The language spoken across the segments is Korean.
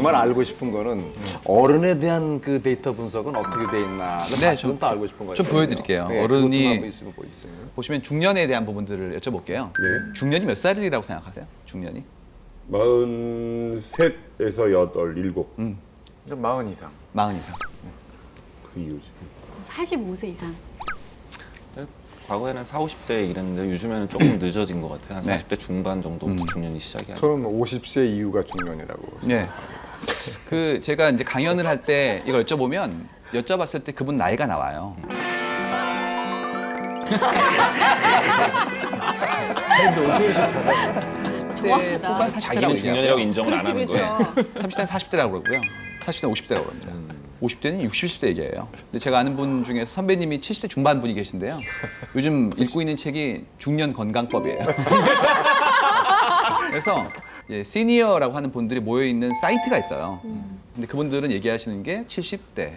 정말 알고 싶은 거는 어른에 대한 그 데이터 분석은 어떻게 돼 있나. 네, 좀 더 알고 싶은 거예요. 좀 보여드릴게요. 네, 어른이 있으면 보여주세요. 보시면 중년에 대한 부분들을 여쭤볼게요. 네. 중년이 몇 살이라고 생각하세요? 중년이? 43에서 8, 7. 40 이상. 40 이상. 그 이유지. 45세 이상. 과거에는 40, 50대 이랬는데 요즘에는 조금 늦어진 것 같아요. 한 네. 40대 중반 정도부터 중년이 시작이 아니에요. 저는 50세 이후가 중년이라고 네. 그 제가 이제 강연을 할 때 이걸 여쭤봤을 때 그분 나이가 나와요. 근데 어떻게 이렇게 잘하냐? 그때 후반 40대라고 자기는 중년이라고 인정을 안 하는 거예요. 30대는 40대라고 그러고요. 40대는 50대라고 그럽니다. 50대는 60대 얘기예요. 근데 제가 아는 분 중에서 선배님이 70대 중반 분이 계신데요. 요즘 읽고 있는 책이 중년 건강법이에요. 그래서 시니어라고 하는 분들이 모여있는 사이트가 있어요. 근데 그분들은 얘기하시는 게 70대,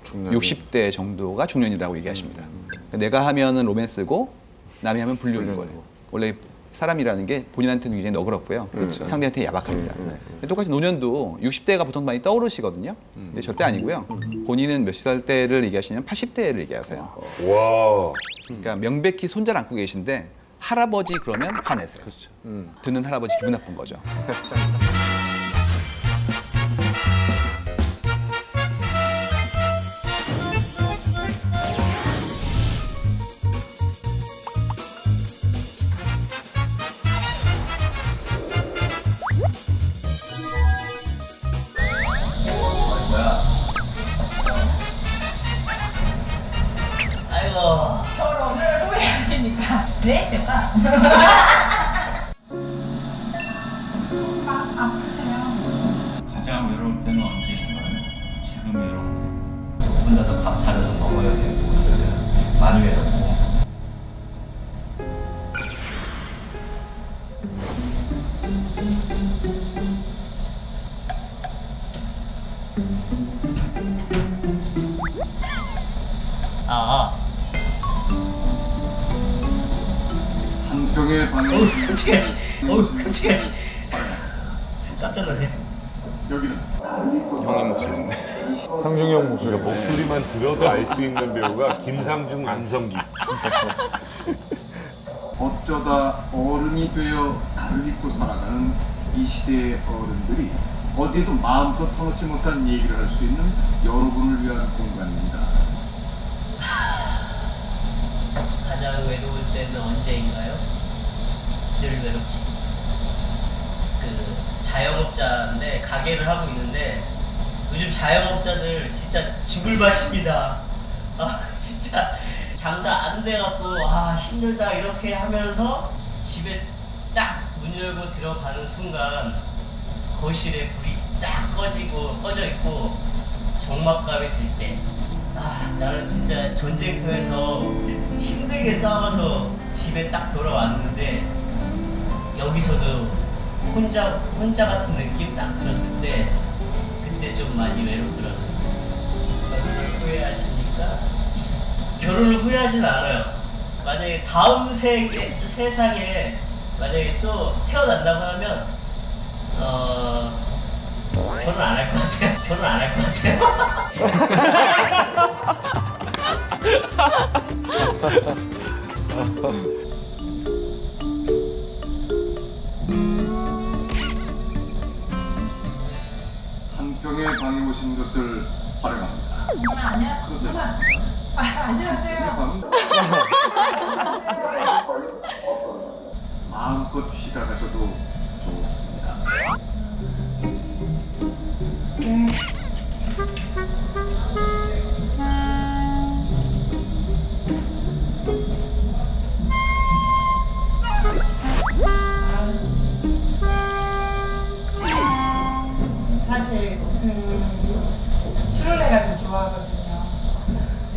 중년이. 60대 정도가 중년이라고 얘기하십니다. 그러니까 내가 하면은 로맨스고 남이 하면 불륜인 거예요. 원래 사람이라는 게 본인한테는 굉장히 너그럽고요. 상대한테 야박합니다. 똑같이 노년도 60대가 보통 많이 떠오르시거든요. 근데 절대 아니고요. 본인은 몇 살 때를 얘기하시냐면 80대를 얘기하세요. 와. 그러니까 명백히 손잘 안고 계신데 할아버지 그러면 화내세요. 그렇죠. 듣는 할아버지 기분 나쁜 거죠. 저를 오늘 후회하십니까? 네, 제가. 아프세요? 가장 외로울 때는 언제인가요? 지금 외로운데 혼자서 밥 차려서 먹어야 되고 많이 외롭고 한평의 방에 깜짝이야 깜짝이야 깜짝 놀래 여기는 형님 목소리인데. 상중이 형 목소리만 들어도 알 수 있는 배우가 김상중, 안성기. 어쩌다 어른이 되어 나를 잊고 살아가는 이 시대의 어른들이 어디에도 마음껏 터놓지 못한 얘기를 할 수 있는 여러분을 위한 공간입니다. 가장 외로울 때는 언제인가요? 늘 외롭지. 그 자영업자인데 가게를 하고 있는데 요즘 자영업자들 진짜 죽을 맛입니다. 아 진짜 장사 안 돼갖고 아 힘들다 이렇게 하면서 집에 딱 문 열고 들어가는 순간 거실에 불이 딱 꺼져 있고 적막감이 들 때 아 나는 진짜 전쟁터에서 힘들게 싸워서 집에 딱 돌아왔는데 여기서도 혼자 같은 느낌 딱 들었을 때 그때 좀 많이 외롭더라고요. 결혼을 후회하십니까? 결혼을 후회하진 않아요. 만약에 다음 세상에 만약에 또 태어난다고 하면 결혼 안 할 것 같아요. 결혼 안 할 것 같아요. 한평의 방에 오신 것을 환영합니다. 안녕하세요. 마음껏 쉬다 가셔도 좋습니다. 사실 술을 내가 좀 좋아하거든요.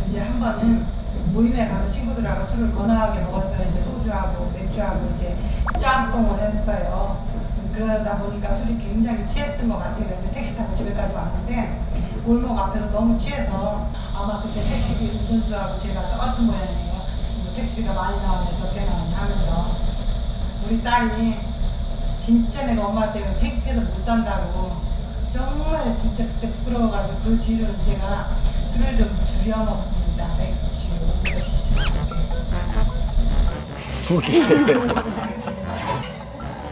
이제 한 번은 모임에 가서 친구들하고 술을 건강하게 먹었어요. 이제 소주하고 맥주하고 이제 짬뽕을 했어요. 그러다 보니까 술이 굉장히 취했던 것 같아요. 이제 택시 타고 집에까지 왔는데 골목 앞에서 너무 취해서 아마 그때 택시비 운전수하고 제가 싸웠던 모양이에요. 택시비가 많이 나오면서 제가 하면서 우리 딸이 진짜 내가 엄마한테 창피해서 못 산다고 정말 진짜 그때 부끄러워가지고 그 뒤로는 제가 술을 좀 줄여 먹습니다. 맥주. 두 개.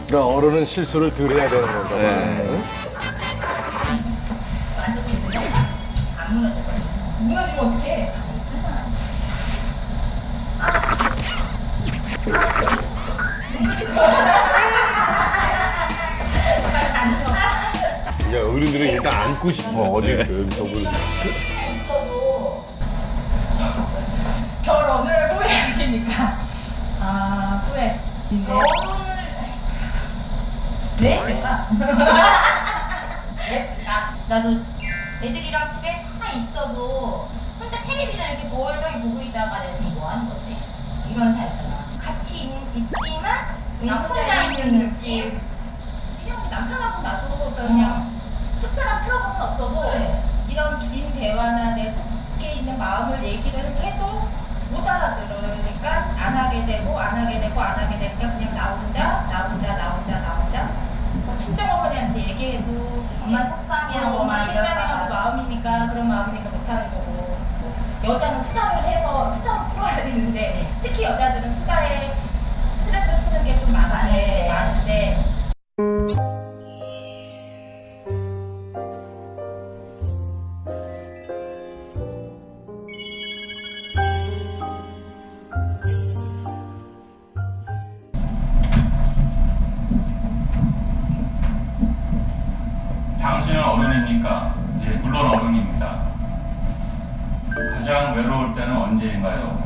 그러니까 어른은 실수를 덜 해야 되는 건가 봐요. 네. 안 무너질 거예요. 무너지면 어떡해? 그러니까 어른들은 일단 안고 싶어 어디든 저걸. 결혼을 후회하십니까? 아, 후회. 결혼을 왜 했을까? 나도 애들이랑 집에 다 있어도 혼자 텔레비전 이렇게 멀쩡히 보고 있다가 내가 지금 뭐 하는 거지? 이런 타입이잖아. 같이 있지만 그냥 혼자 있는 느낌. 그냥 남편하고 나도 그냥 특별한 트러블은 없어도 이런 긴 대화나 내 속에 있는 마음을 얘기를 해도 못 알아들으니까 안 하게 되고 되니까 그냥 나 혼자 친정 어머니한테 얘기해도 엄마 속상해하고 마음이니까 그런 마음이니까 못하는 거고 여자는 수다를 해서 수다로 풀어야 되는데 특히 여자들은 수다에 스트레스 푸는 게 좀 많은데 당신은 어른입니까? 예, 물론 어른입니다. 가장 외로울 때는 언제인가요?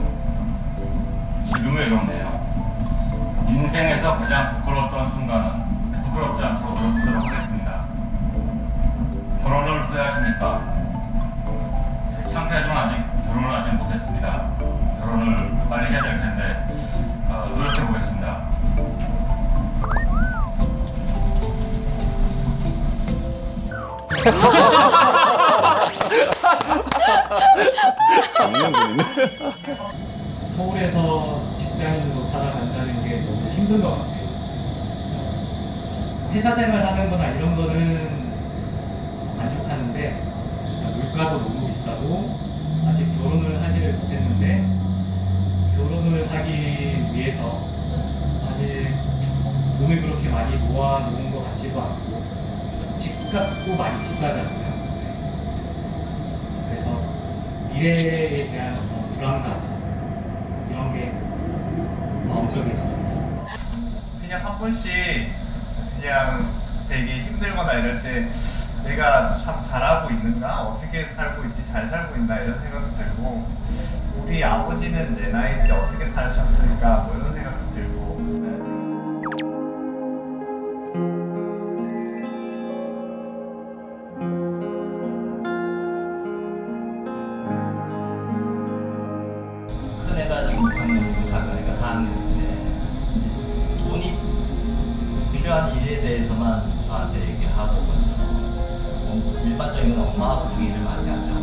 지금 외롭네요. 인생에서 가장 부끄러웠던 순간은 부끄럽지 않도록 노력하도록 하겠습니다. 결혼을 후회하십니까? 예, 창피하지만 아직 결혼을 아직 못했습니다. 결혼을 빨리 해야 될 텐데 노력해 보겠습니다. 서울에서 직장인으로 살아간다는 게 너무 힘든 것 같아요. 회사 생활하는 거나 이런 거는 만족하는데 물가도 너무 비싸고 아직 결혼을 하지를 못했는데 결혼을 하기 위해서 아직 돈을 그렇게 많이 모아놓은 것 같지도 않고 집값도 많이 비싸잖아요. 그래서 미래에 대한 불안감 이런 게 마음속에 있습니다. 그냥 한 번씩 그냥 되게 힘들거나 이럴 때 내가 참 잘하고 있는가? 어떻게 살고 있지? 잘 살고 있나? 이런 생각도 들고 우리 아버지는 내 나이 때 어떻게 사셨을까? 뭐 이런 생각도 들고 큰 애가 지금 6학년이고 작은 애가 4학년인데 돈이 필요한 일에 대해서만 저한테 얘기하고 일반적인 엄마하고 상의를 많이 하죠.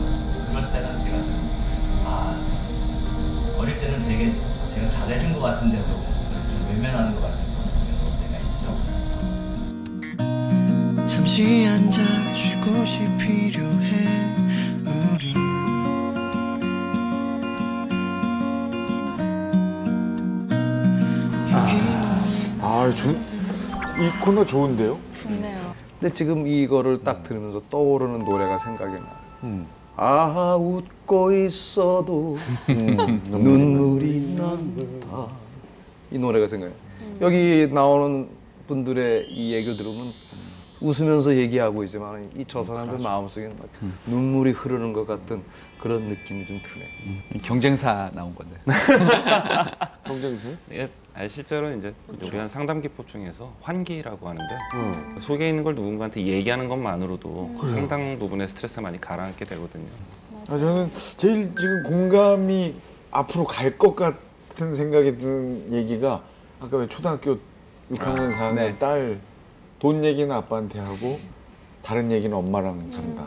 그럴 때는 제가 어릴 때는 되게 제가 잘해준 것 같은데도 좀 외면하는 것 같은 그런 때가 있죠. 잠시 앉아 쉴 곳이 필요해 우리 이 코너 좋은데요? 좋네요. 근데 지금 이거를 딱 들으면서 떠오르는 노래가 생각이 나. 아 웃고 있어도 눈물이 난다. 이 노래가 생각이 나. 여기 나오는 분들의 이 얘기를 들으면 웃으면서 얘기하고 있지만 이 저 사람들 마음속에 막 눈물이 흐르는 것 같은 그런 느낌이 좀 드네. 경쟁사 나온 건데. 경쟁사? 이게 실제로 이제 우리 한 상담 기법 중에서 환기라고 하는데 속에 있는 걸 누군가한테 얘기하는 것만으로도 상당 부분의 스트레스가 많이 가라앉게 되거든요. 저는 제일 지금 공감이 앞으로 갈 것 같은 생각이 든 얘기가 아까 왜 초등학교 6학년 4학년 딸 돈 얘기는 아빠한테 하고 다른 얘기는 엄마랑 한다.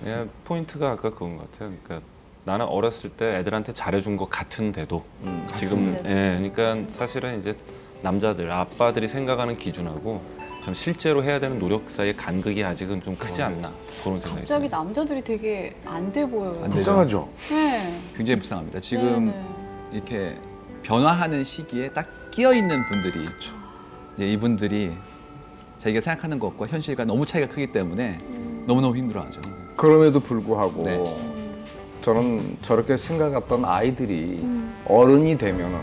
그냥 포인트가 아까 그건 것 같아요. 그러니까 나는 어렸을 때 애들한테 잘해준 것 같은데도 지금 그러니까 사실은 이제 남자들 아빠들이 생각하는 기준하고 저는 실제로 해야 되는 노력 사이의 간극이 아직은 좀 크지 않나 그런 생각이 갑자기 남자들이 되게 안 돼 보여요. 불쌍하죠? 네. 굉장히 불쌍합니다. 지금 네네. 이렇게 변화하는 시기에 딱 끼어 있는 분들이 이제 이분들이 자기가 생각하는 것과 현실과 너무 차이가 크기 때문에 너무너무 힘들어하죠. 그럼에도 불구하고 네. 저는 저렇게 생각했던 아이들이 어른이 되면은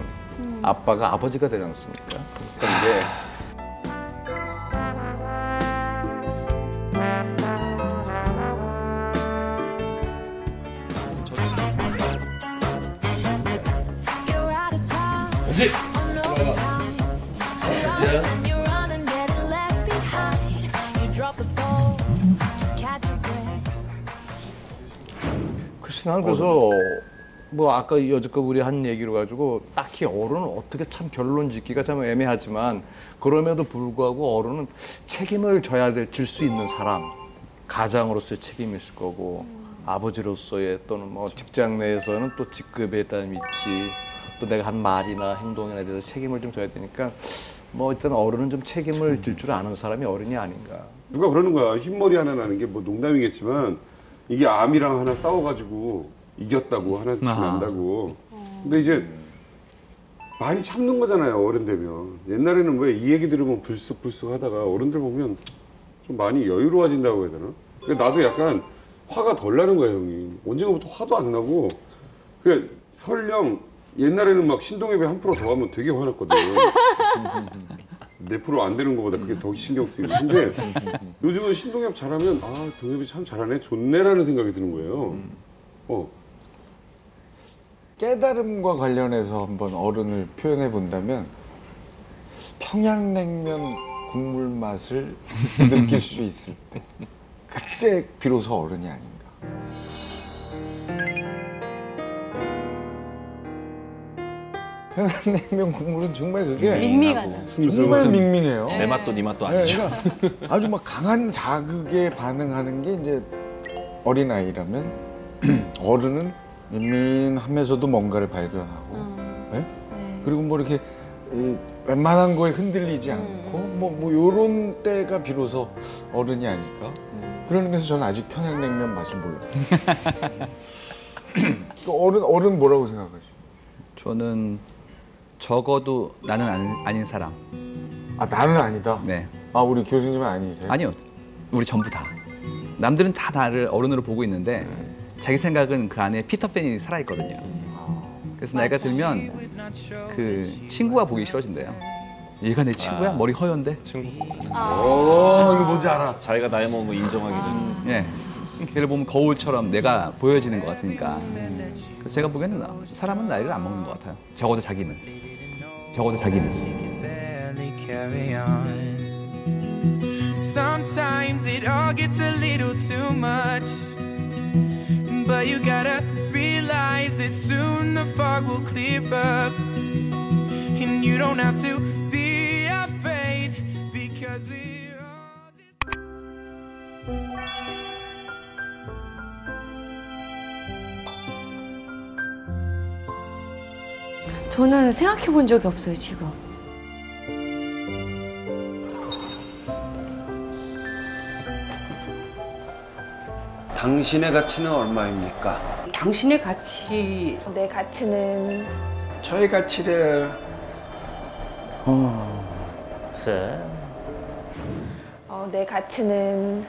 아빠가 아버지가 되지 않습니까? 그러니까 이게 이제 글쎄 난 그래서 뭐 아까 여지껏 우리 한 얘기로 가지고 딱히 어른은 어떻게 참 결론 짓기가 참 애매하지만 그럼에도 불구하고 어른은 책임을 질 수 있는 사람, 가장으로서의 책임이 있을 거고 아버지로서의 또는 뭐 직장 내에서는 또 직급에 대한 위치, 또 내가 한 말이나 행동에 대해서 책임을 좀 져야 되니까 뭐 일단 어른은 좀 책임을 질 줄 아는 사람이 어른이 아닌가. 누가 그러는 거야. 흰머리 하나 나는 게 뭐 농담이겠지만 이게 암이랑 하나 싸워가지고 이겼다고 하나씩 난다고. 근데 이제 많이 참는 거잖아요. 어른 되면. 옛날에는 왜 이 얘기 들으면 불쑥불쑥 하다가 어른들 보면 좀 많이 여유로워진다고 해야 되나? 그러니까 나도 약간 화가 덜 나는 거야, 형이. 언젠가부터 화도 안 나고. 그러니까 설령 옛날에는 막 신동엽이 1% 더 하면 되게 화났거든. 내 프로 안 되는 것보다 그게 더 신경 쓰이고. 근데 요즘은 신동엽 잘하면 아, 동엽이 참 잘하네, 좋네라는 생각이 드는 거예요. 깨달음과 관련해서 한번 어른을 표현해 본다면 평양냉면 국물 맛을 느낄 수 있을 때 그때 비로소 어른이 아닌가. 평양냉면 국물은 정말 그게 밍밍하죠. 정말 밍밍해요. 내 맛도 네 맛도 네, 아니죠. 그러니까 아주 막 강한 자극에 반응하는 게 이제 어린아이라면 어른은 민민하면서도 뭔가를 발견하고 네? 그리고 뭐 이렇게 웬만한 거에 흔들리지 않고 뭐 요런 때가 비로소 어른이 아닐까. 그런 의미에서 저는 아직 평양냉면 맛을 몰라요. 어른 뭐라고 생각하시죠? 저는 적어도 나는 아닌 사람. 아, 나는 아니다? 네. 아, 우리 교수님은 아니세요? 아니요. 우리 전부 다. 남들은 다 나를 어른으로 보고 있는데 자기 생각은 그 안에 피터팬이 살아있거든요. 그래서 나이가 들면 그 친구가 보기 싫어진대요. 얘가 내 친구야? 머리 허연데? 친구. 이거 뭔지 알아. 자기가 나이 먹은 거 인정하기는. 네. 걔를 보면 거울처럼 내가 보여지는 것 같으니까. 그래서 제가 보기에는 사람은 나이를 안 먹는 것 같아요. 적어도 자기는. Sometimes it all gets a little too much, but you gotta realize that soon the fog will clear up, and you don't have to be afraid because we're all this. 저는 생각해 본 적이 없어요, 지금. 당신의 가치는 얼마입니까? 당신의 가치, 내 가치는 저의 가치를 글쎄. 내 가치는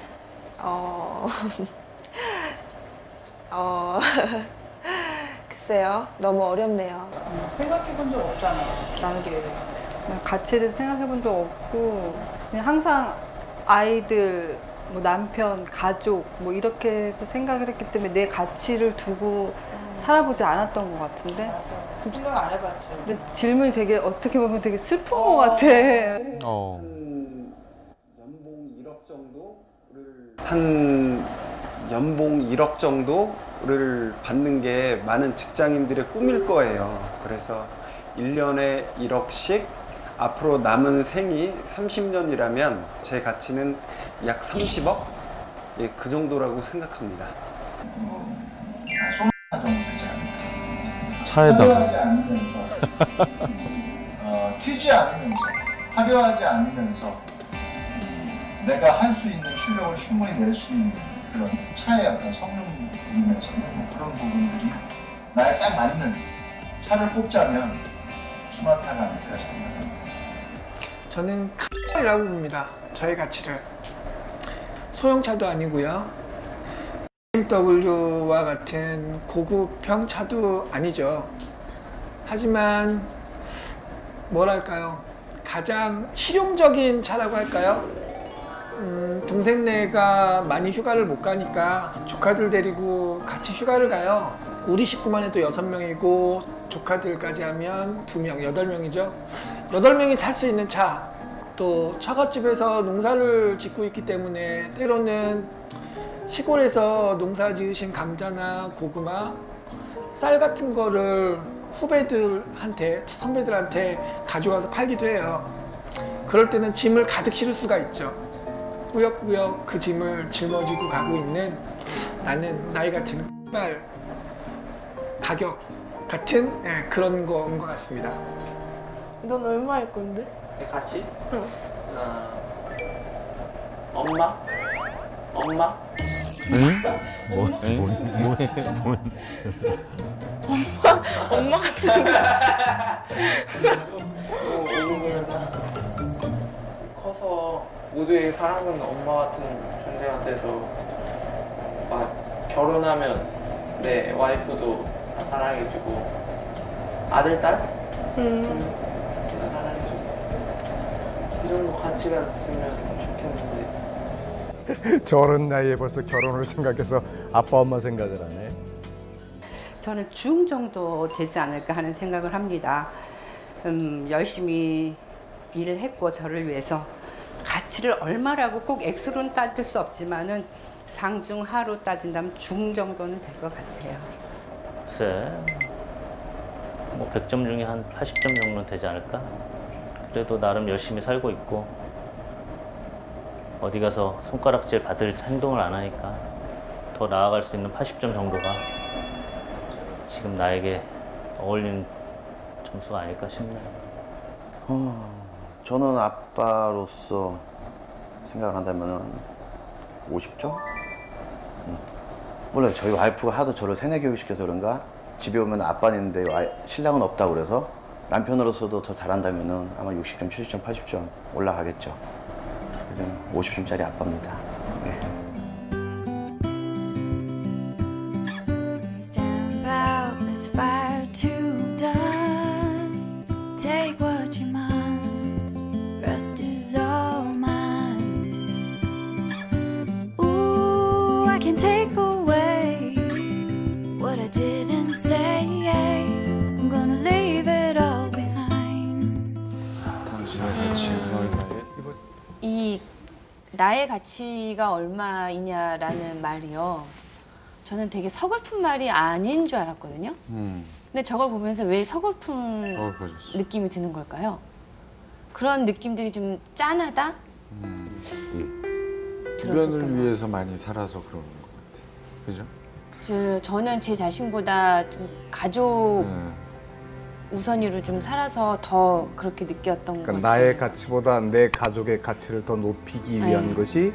글쎄요, 너무 어렵네요. 생각해 본 적 없잖아요. 라는 게 가치에 대해서 생각해 본 적 없고 그냥 항상 아이들, 뭐 남편, 가족 뭐 이렇게 해서 생각을 했기 때문에 내 가치를 두고 살아보지 않았던 것 같은데. 생각 안 해봤죠. 근데 질문이 되게 어떻게 보면 되게 슬픈 것 같아. 한 연봉 1억 정도를 받는 게 많은 직장인들의 꿈일 거예요. 그래서 1년에 1억씩 앞으로 남은 생이 30년이라면 제 가치는 약 30억? 예, 그 정도라고 생각합니다. 차에다가 튀지 않으면서 화려하지 않으면서 내가 할 수 있는 실력을 충분히 낼 수 있는 그런 차의 어떤 성능 부분에서는 뭐 그런 부분들이 나에 딱 맞는 차를 뽑자면 소나타가 아닐까 싶습니다. 저는 X이라고 봅니다. 저의 가치를. 소형차도 아니고요. BMW와 같은 고급형 차도 아니죠. 하지만 뭐랄까요? 가장 실용적인 차라고 할까요? 동생네가 많이 휴가를 못 가니까 조카들 데리고 같이 휴가를 가요. 우리 식구만 해도 6명이고 조카들까지 하면 2명, 8명이죠. 8명이 탈 수 있는 차. 또 처갓집에서 농사를 짓고 있기 때문에 때로는 시골에서 농사 지으신 감자나 고구마, 쌀 같은 거를 후배들한테, 선배들한테 가져가서 팔기도 해요. 그럴 때는 짐을 가득 실을 수가 있죠. 꾸역꾸역 그 짐을 짊어지고 가고 있는 나는 나이 가치는 X발 가격 같은 그런 거인 것 같습니다. 넌 얼마일 건데? 내 가치? 응. 엄마? 엄마? 엄마 같은 거. 커서 모두의 사랑은 엄마 같은 존재가 돼서 막 결혼하면 내 와이프도 나 사랑해주고 아들, 딸? 나 사랑해주고 이런 거 가치가 되면 좋겠는데 저런 나이에 벌써 결혼을 생각해서 아빠 엄마 생각을 하네. 저는 중 정도 되지 않을까 하는 생각을 합니다. 열심히 일을 했고 저를 위해서 가치를 얼마라고 꼭 액수로는 따질 수 없지만은 상중하로 따진다면 중 정도는 될 것 같아요. 글쎄, 뭐 100점 중에 한 80점 정도는 되지 않을까? 그래도 나름 열심히 살고 있고 어디 가서 손가락질 받을 행동을 안 하니까 더 나아갈 수 있는 80점 정도가 지금 나에게 어울리는 점수가 아닐까 싶네요. 저는 아빠로서 생각을 한다면 50점? 물론 저희 와이프가 하도 저를 세뇌 교육시켜서 그런가 집에 오면 아빠는 있는데 신랑은 없다고 그래서 남편으로서도 더 잘한다면 아마 60점, 70점, 80점 올라가겠죠. 50점짜리 아빠입니다. 네. Stamp out this fire to dust. Take what you must. Rest is all mine. Ooh, I can take away what I didn't say. I'm gonna leave it all behind. 당신의 가치는 얼마에? 이 나의 가치가 얼마이냐라는 말이요. 저는 되게 서글픈 말이 아닌 줄 알았거든요. 근데 저걸 보면서 왜 서글픈 느낌이 드는 걸까요? 그런 느낌들이 좀 짠하다? 주변을 위해서 많이 살아서 그러는 것 같아요. 그죠? 저는 제 자신보다 좀 가족 우선으로 좀 살아서 더 그렇게 느꼈던 것 같아요. 나의 가치보다 내 가족의 가치를 더 높이기 위한 것이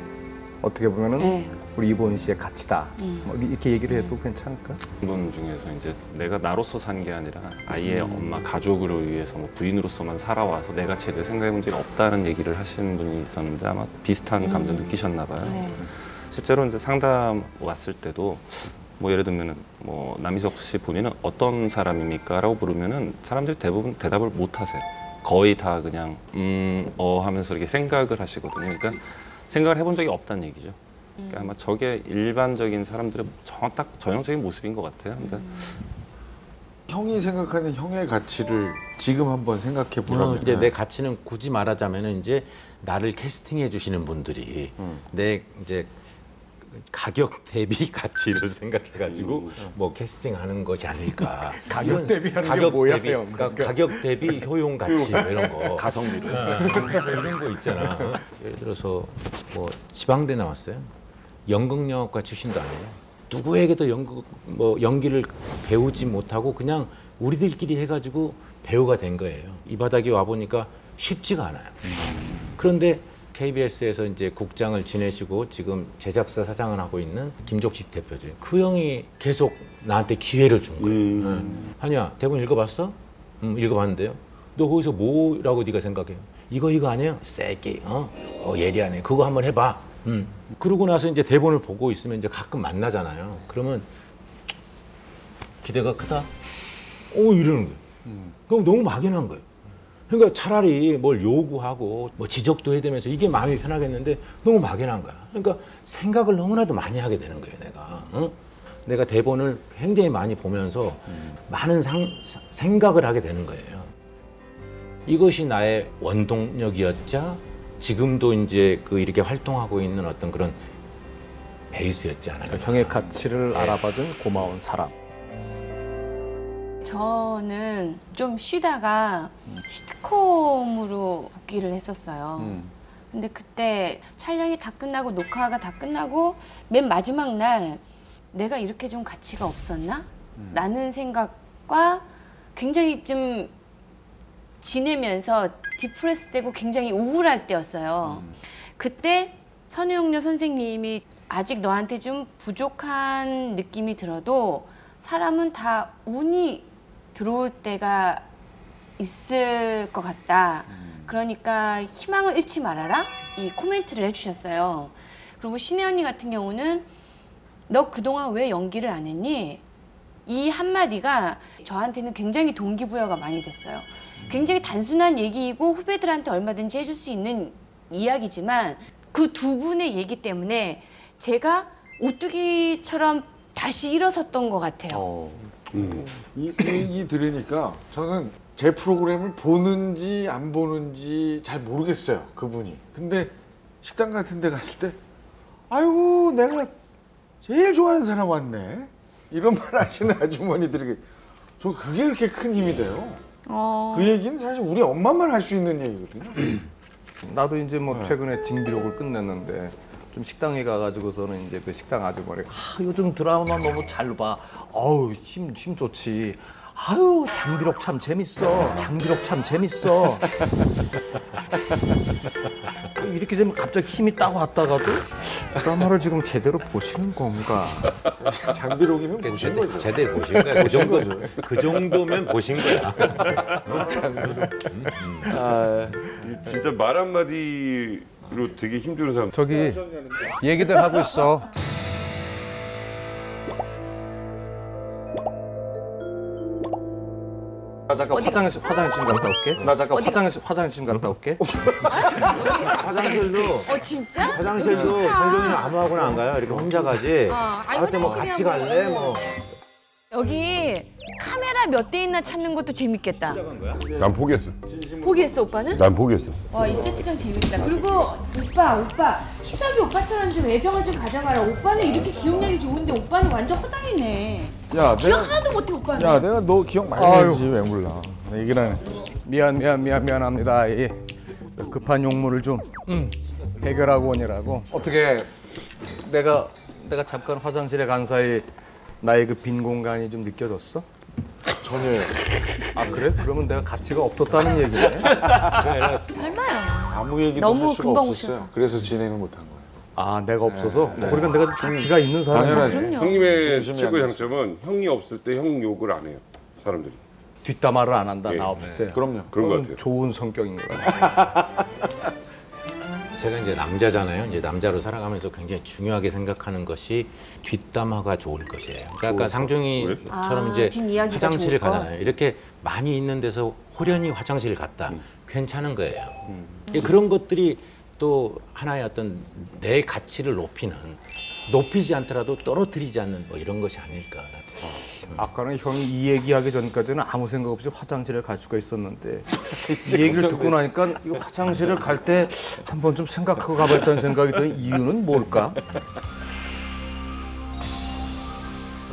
어떻게 보면은 우리 이보은 씨의 가치다. 뭐 이렇게 얘기를 해도 괜찮을까? 분 중에서 이제 내가 나로서 산 게 아니라 아이의 엄마 가족을 위해서 뭐 부인으로서만 살아와서 내 가치에 대해 생각해 본 적이 없다는 얘기를 하시는 분이 있었는데 아마 비슷한 감정 느끼셨나 봐요. 실제로 이제 상담 왔을 때도 뭐 예를 들면은 뭐 남희석 씨 본인은 어떤 사람입니까?라고 물으면은 사람들이 대부분 대답을 못 하세요. 거의 다 그냥 하면서 이렇게 생각을 하시거든요. 그러니까 생각을 해본 적이 없다는 얘기죠. 그러니까 아마 저게 일반적인 사람들의 딱 전형적인 모습인 것 같아요. 그러니까 형이 생각하는 형의 가치를 지금 한번 생각해 보라면 이제 내 가치는 굳이 말하자면은 이제 나를 캐스팅해 주시는 분들이 내 이제 가격 대비 가치를 생각해가지고 뭐 캐스팅하는 것이 아닐까. 가격 대비하는 가격 게 뭐야, 대비, 형? 그러니까 가격 대비 효용 가치 뭐 이런 거. 가성비로. 이런 거 있잖아. 예를 들어서 뭐 지방대 나왔어요. 연극영화과 출신도 아니에요. 누구에게도 연기를 배우지 못하고 그냥 우리들끼리 해가지고 배우가 된 거예요. 이 바닥에 와 보니까 쉽지가 않아요. 그런데 KBS에서 이제 국장을 지내시고 지금 제작사 사장을 하고 있는 김족식 대표죠. 그 형이 계속 나한테 기회를 준 거예요. 한이야, 대본 읽어봤어? 읽어봤는데요. 너 거기서 뭐라고 네가 생각해요? 이거 아니에요? 세게, 예리하네. 그거 한번 해봐. 그러고 나서 이제 대본을 보고 있으면 이제 가끔 만나잖아요. 그러면 기대가 크다? 이러는 거예요. 그럼 너무 막연한 거예요. 그러니까 차라리 뭘 요구하고 뭐 지적도 해대면서 이게 마음이 편하겠는데 너무 막연한 거야. 그러니까 생각을 너무나도 많이 하게 되는 거예요, 내가. 내가 대본을 굉장히 많이 보면서 많은 생각을 하게 되는 거예요. 이것이 나의 원동력이었자 지금도 이제 이렇게 활동하고 있는 어떤 그런 베이스였지 않아요. 형의 가치를 알아봐준 고마운 사람. 저는 좀 쉬다가 시트콤으로 복귀를 했었어요. 근데 그때 촬영이 다 끝나고 녹화가 다 끝나고 맨 마지막 날 내가 이렇게 좀 가치가 없었나? 라는 생각과 굉장히 좀 지내면서 디프레스되고 굉장히 우울할 때였어요. 그때 선우용료 선생님이 아직 너한테 좀 부족한 느낌이 들어도 사람은 다 운이 들어올 때가 있을 것 같다. 그러니까 희망을 잃지 말아라. 이 코멘트를 해주셨어요. 그리고 신혜 언니 같은 경우는 너 그동안 왜 연기를 안 했니? 이 한마디가 저한테는 굉장히 동기부여가 많이 됐어요. 굉장히 단순한 얘기이고 후배들한테 얼마든지 해줄 수 있는 이야기지만 그 두 분의 얘기 때문에 제가 오뚜기처럼 다시 일어섰던 것 같아요. 이 얘기 들으니까 저는 제 프로그램을 보는지 안 보는지 잘 모르겠어요, 그분이. 근데 식당 같은 데 갔을 때 아이고 내가 제일 좋아하는 사람 왔네 이런 말 하시는 아주머니들이 저 그게 그렇게 큰 힘이 돼요. 그 얘기는 사실 우리 엄마만 할 수 있는 얘기거든요. 나도 이제 뭐 최근에 징비록을 끝냈는데 좀 식당에 가가지고서는 이제 그 식당 아주머니가 요즘 드라마 너무 잘 봐. 어우 힘 좋지. 아유 장비록 참 재밌어. 장비록 참 재밌어. 이렇게 되면 갑자기 힘이 딱 왔다가도 드라마를 지금 제대로 보시는 건가? 장비록이면 보신 거죠. 제대로 보신 거야. 그 정도, 그 정도면 보신 거야. 장비록. 진짜 말 한마디로 되게 힘주는 사람. 저기 얘기들 하고 있어. 나 잠깐 화장실 좀 갔다 올게. 나 잠깐 화장실 좀 갔다 올게. 화장실도. 진짜? 화장실도 성종이는 아무하고나 안 가요. 이렇게 혼자 가지. 그때 뭐 같이 갈래 뭐. 여기 카메라 몇 대 있나 찾는 것도 재밌겠다. 난 포기했어. 포기했어 오빠는? 난 포기했어. 와 이 세트장 재밌다. 그리고 오빠 희석이 오빠처럼 좀 애정을 좀 가져가라. 오빠는 이렇게 기억력이 좋은데 오빠는 완전 허당이네. 야, 기억 하나도 못해 오빠는. 야 내가 너 기억 많이 하지 왜 몰라. 얘기를 안 해. 미안합니다. 급한 용무를 좀 해결하고 오니라고. 어떻게 내가 잠깐 화장실에 간 사이 나의 그 빈 공간이 좀 느껴졌어? 전혀요. 아 그래? 그러면 내가 가치가 없었다는 얘기네. 설마요. 아무 얘기도 너무 할 수가 금방 없었어요. 오셔서. 그래서 진행을 못한 거예요. 아 내가 없어서? 네. 그러니까 내가 가치가 있는 사람이지. 그럼요. 형님의 최고의 장점은 형이 없을 때 형 욕을 안 해요. 사람들이. 뒷담화를 안 한다. 예. 나 없을 때. 그럼요. 그런 것 같아요. 좋은 성격인 것 같아요. 제가 이제 남자잖아요. 이제 남자로 살아가면서 굉장히 중요하게 생각하는 것이 뒷담화가 좋을 것이에요. 그러니까 아까 상중이처럼 이제 뒷이야기가 화장실을 좋을 거? 가잖아요. 이렇게 많이 있는 데서 호련히 화장실을 갔다. 괜찮은 거예요. 그런 것들이 또 하나의 어떤 내 가치를 높이지 않더라도 떨어뜨리지 않는 뭐 이런 것이 아닐까. 아까는 형이 이 얘기하기 전까지는 아무 생각 없이 화장실에 갈 수가 있었는데 이 얘기를 듣고 나니까 이 화장실을 갈 때 한번 좀 생각하고 가봤다는 생각이 든 이유는 뭘까?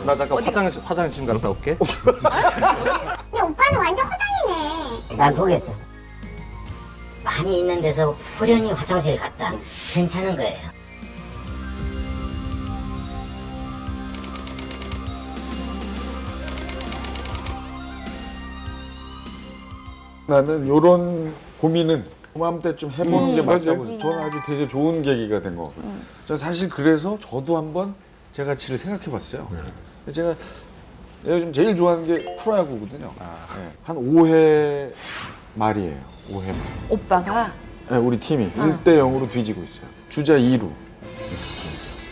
나 잠깐 화장실 좀 갔다 올게. 근데 오빠는 완전 허당이네. 난 포기했어. 많이 있는 데서 호련히 화장실 갔다. 괜찮은 거예요. 나는 이런 고민은 그맘때쯤 해보는 게 맞다고 맞아요. 저는 아주 되게 좋은 계기가 된 것 같고요. 저 사실 그래서 저도 한번 제 가치를 생각해봤어요. 제가 요즘 제일 좋아하는 게 프로야구거든요. 네. 한 5회 말이에요. 5회 말. 오빠가? 네, 우리 팀이 1대 0으로 뒤지고 있어요. 주자 2루.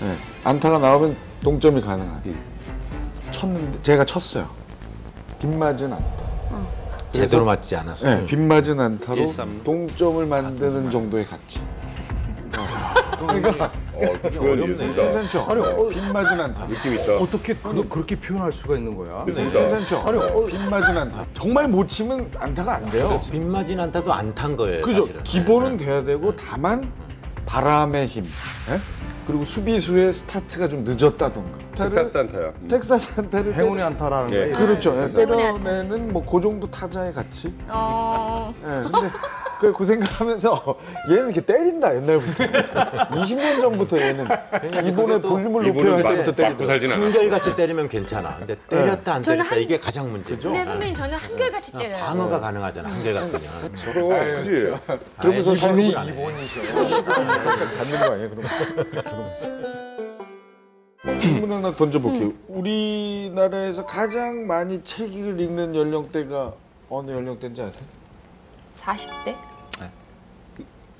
네. 안타가 나오면 동점이 가능한. 쳤는데 제가 쳤어요. 빗맞은 안타. 제대로 맞지 않았어요. 네, 빗맞은 안타로 1-3. 동점을 만드는 정도의 가치. 그러니까 어렵네. 괜찮죠? 아니, 빗맞은 안타. 느낌 있다. 어떻게 그렇게 표현할 수가 있는 거야? 괜찮죠? 아니, 빗맞은 안타. 정말 못 치면 안타가 안 돼요. 빗맞은 안타도 안 탄 거예요. 그죠? 사실은. 기본은 돼야 되고 다만 바람의 힘. 예? 그리고 수비수의 스타트가 좀 늦었다던가. 텍사스 안타야. texas 안타를 행운의 안타라는 예. 거예요. 그렇죠. 텍사스. 때려내는 뭐 그 정도 타자의 가치. 근데 그 생각하면서 얘는 이렇게 때린다 옛날부터. 20년 전부터 얘는 이번에 볼륨을 높여야 할 때부터 때리고 살진 않았어. 한결같이 때리면 괜찮아. 근데 때렸다 안 저는 때렸다 이게 가장 문제죠. 근데 선배님 저는 한결같이 때려요. 방어가 가능하잖아. 한결같으면. 그지? 그러면서 삶이 살짝 갖는 거 아니에요? 그럼 질문 하나 던져볼게요. 우리나라에서 가장 많이 책을 읽는 연령대가 어느 연령대인지 아세요? 40대?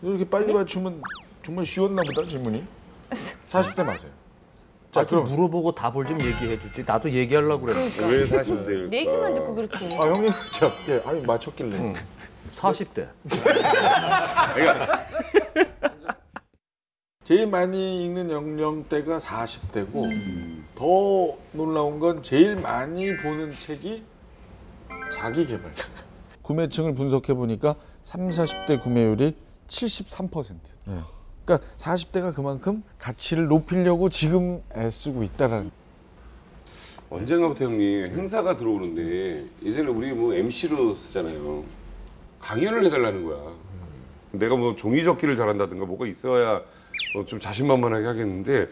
이렇게 빨리 맞추면 정말 쉬웠나 보다 질문이. 40대 맞아요. 자, 그럼 물어보고 답을 좀 얘기해 주지. 나도 얘기하려고 그랬는데. 그러니까. 왜 40대일까? 내 얘기만 듣고 그렇게. 아 형님 예, 아니 맞췄길래. 40대. 제일 많이 읽는 연령대가 40대고 더 놀라운 건 제일 많이 보는 책이 자기 개발. 구매층을 분석해 보니까 30, 40대 구매율이 73%. 네. 그러니까 40대가 그만큼 가치를 높이려고 지금 애쓰고 있다라는. 언젠가부터 형님 행사가 들어오는데 예전에 우리 뭐 MC로 쓰잖아요. 강연을 해달라는 거야. 내가 뭐 종이접기를 잘한다든가 뭐가 있어야 좀 자신만만하게 하겠는데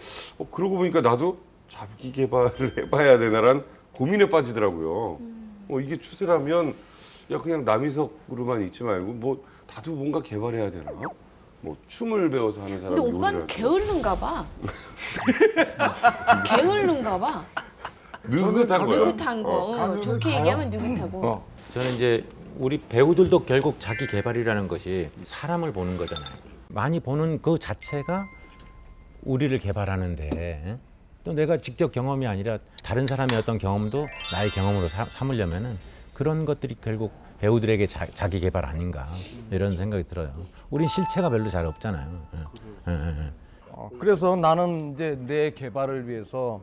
그러고 보니까 나도 자기 개발을 해봐야 되나란 고민에 빠지더라고요. 이게 추세라면 야 그냥 남이석으로만 있지 말고 뭐 나도 뭔가 개발해야 되나? 뭐 춤을 배워서 하는 사람. 근데 오빠는 게을른가 봐. 게을른가 봐. 느긋한 거야. 느긋한 거. 좋게 얘기하면 느긋하고. 저는 이제 우리 배우들도 결국 자기 개발이라는 것이 사람을 보는 거잖아요. 많이 보는 그 자체가 우리를 개발하는데 또 내가 직접 경험이 아니라 다른 사람의 어떤 경험도 나의 경험으로 삼으려면은 그런 것들이 결국 배우들에게 자기 개발 아닌가 이런 생각이 들어요. 우린 실체가 별로 잘 없잖아요. 그래서 나는 이제 내 개발을 위해서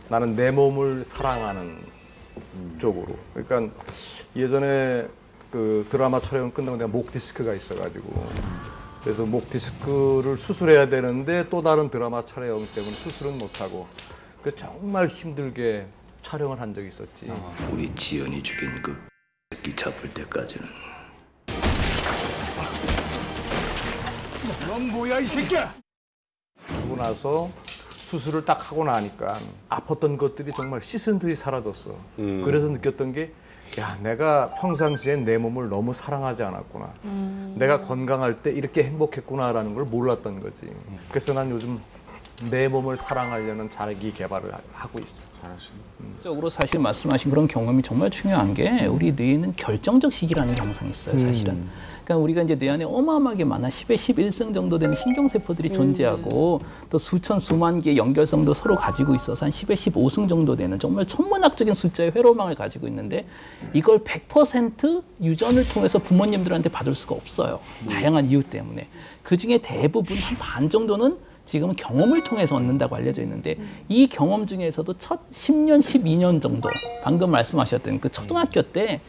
나는 내 몸을 사랑하는 쪽으로. 그러니까 예전에 그 드라마 촬영 끝나고 내가 목 디스크가 있어가지고 그래서 목 디스크를 수술해야 되는데 또 다른 드라마 촬영 때문에 수술은 못하고 그 정말 힘들게 촬영을 한 적이 있었지. 우리 지연이 죽인 그 새끼 잡을 때까지는. 넌 뭐야 이 새끼야! 그러고 나서 수술을 딱 하고 나니까 아팠던 것들이 정말 씻은 듯이 사라졌어. 그래서 느꼈던 게 야, 내가 평상시에 내 몸을 너무 사랑하지 않았구나. 내가 건강할 때 이렇게 행복했구나라는 걸 몰랐던 거지. 그래서 난 요즘 내 몸을 사랑하려는 자기 개발을 하고 있어. 잘하시네. 적으로 사실 말씀하신 그런 경험이 정말 중요한 게 우리 뇌에는 결정적 시기라는 게 항상 있어요, 사실은. 그러니까 우리가 이제 뇌 안에 어마어마하게 많아 10의 11승 정도 되는 신경세포들이 존재하고 또 수천 수만 개의 연결성도 서로 가지고 있어서 한 10의 15승 정도 되는 정말 천문학적인 숫자의 회로망을 가지고 있는데 이걸 100% 유전을 통해서 부모님들한테 받을 수가 없어요. 다양한 이유 때문에. 그중에 대부분 한 반 정도는 지금은 경험을 통해서 얻는다고 알려져 있는데 이 경험 중에서도 첫 10년, 12년 정도 방금 말씀하셨던 그 초등학교 때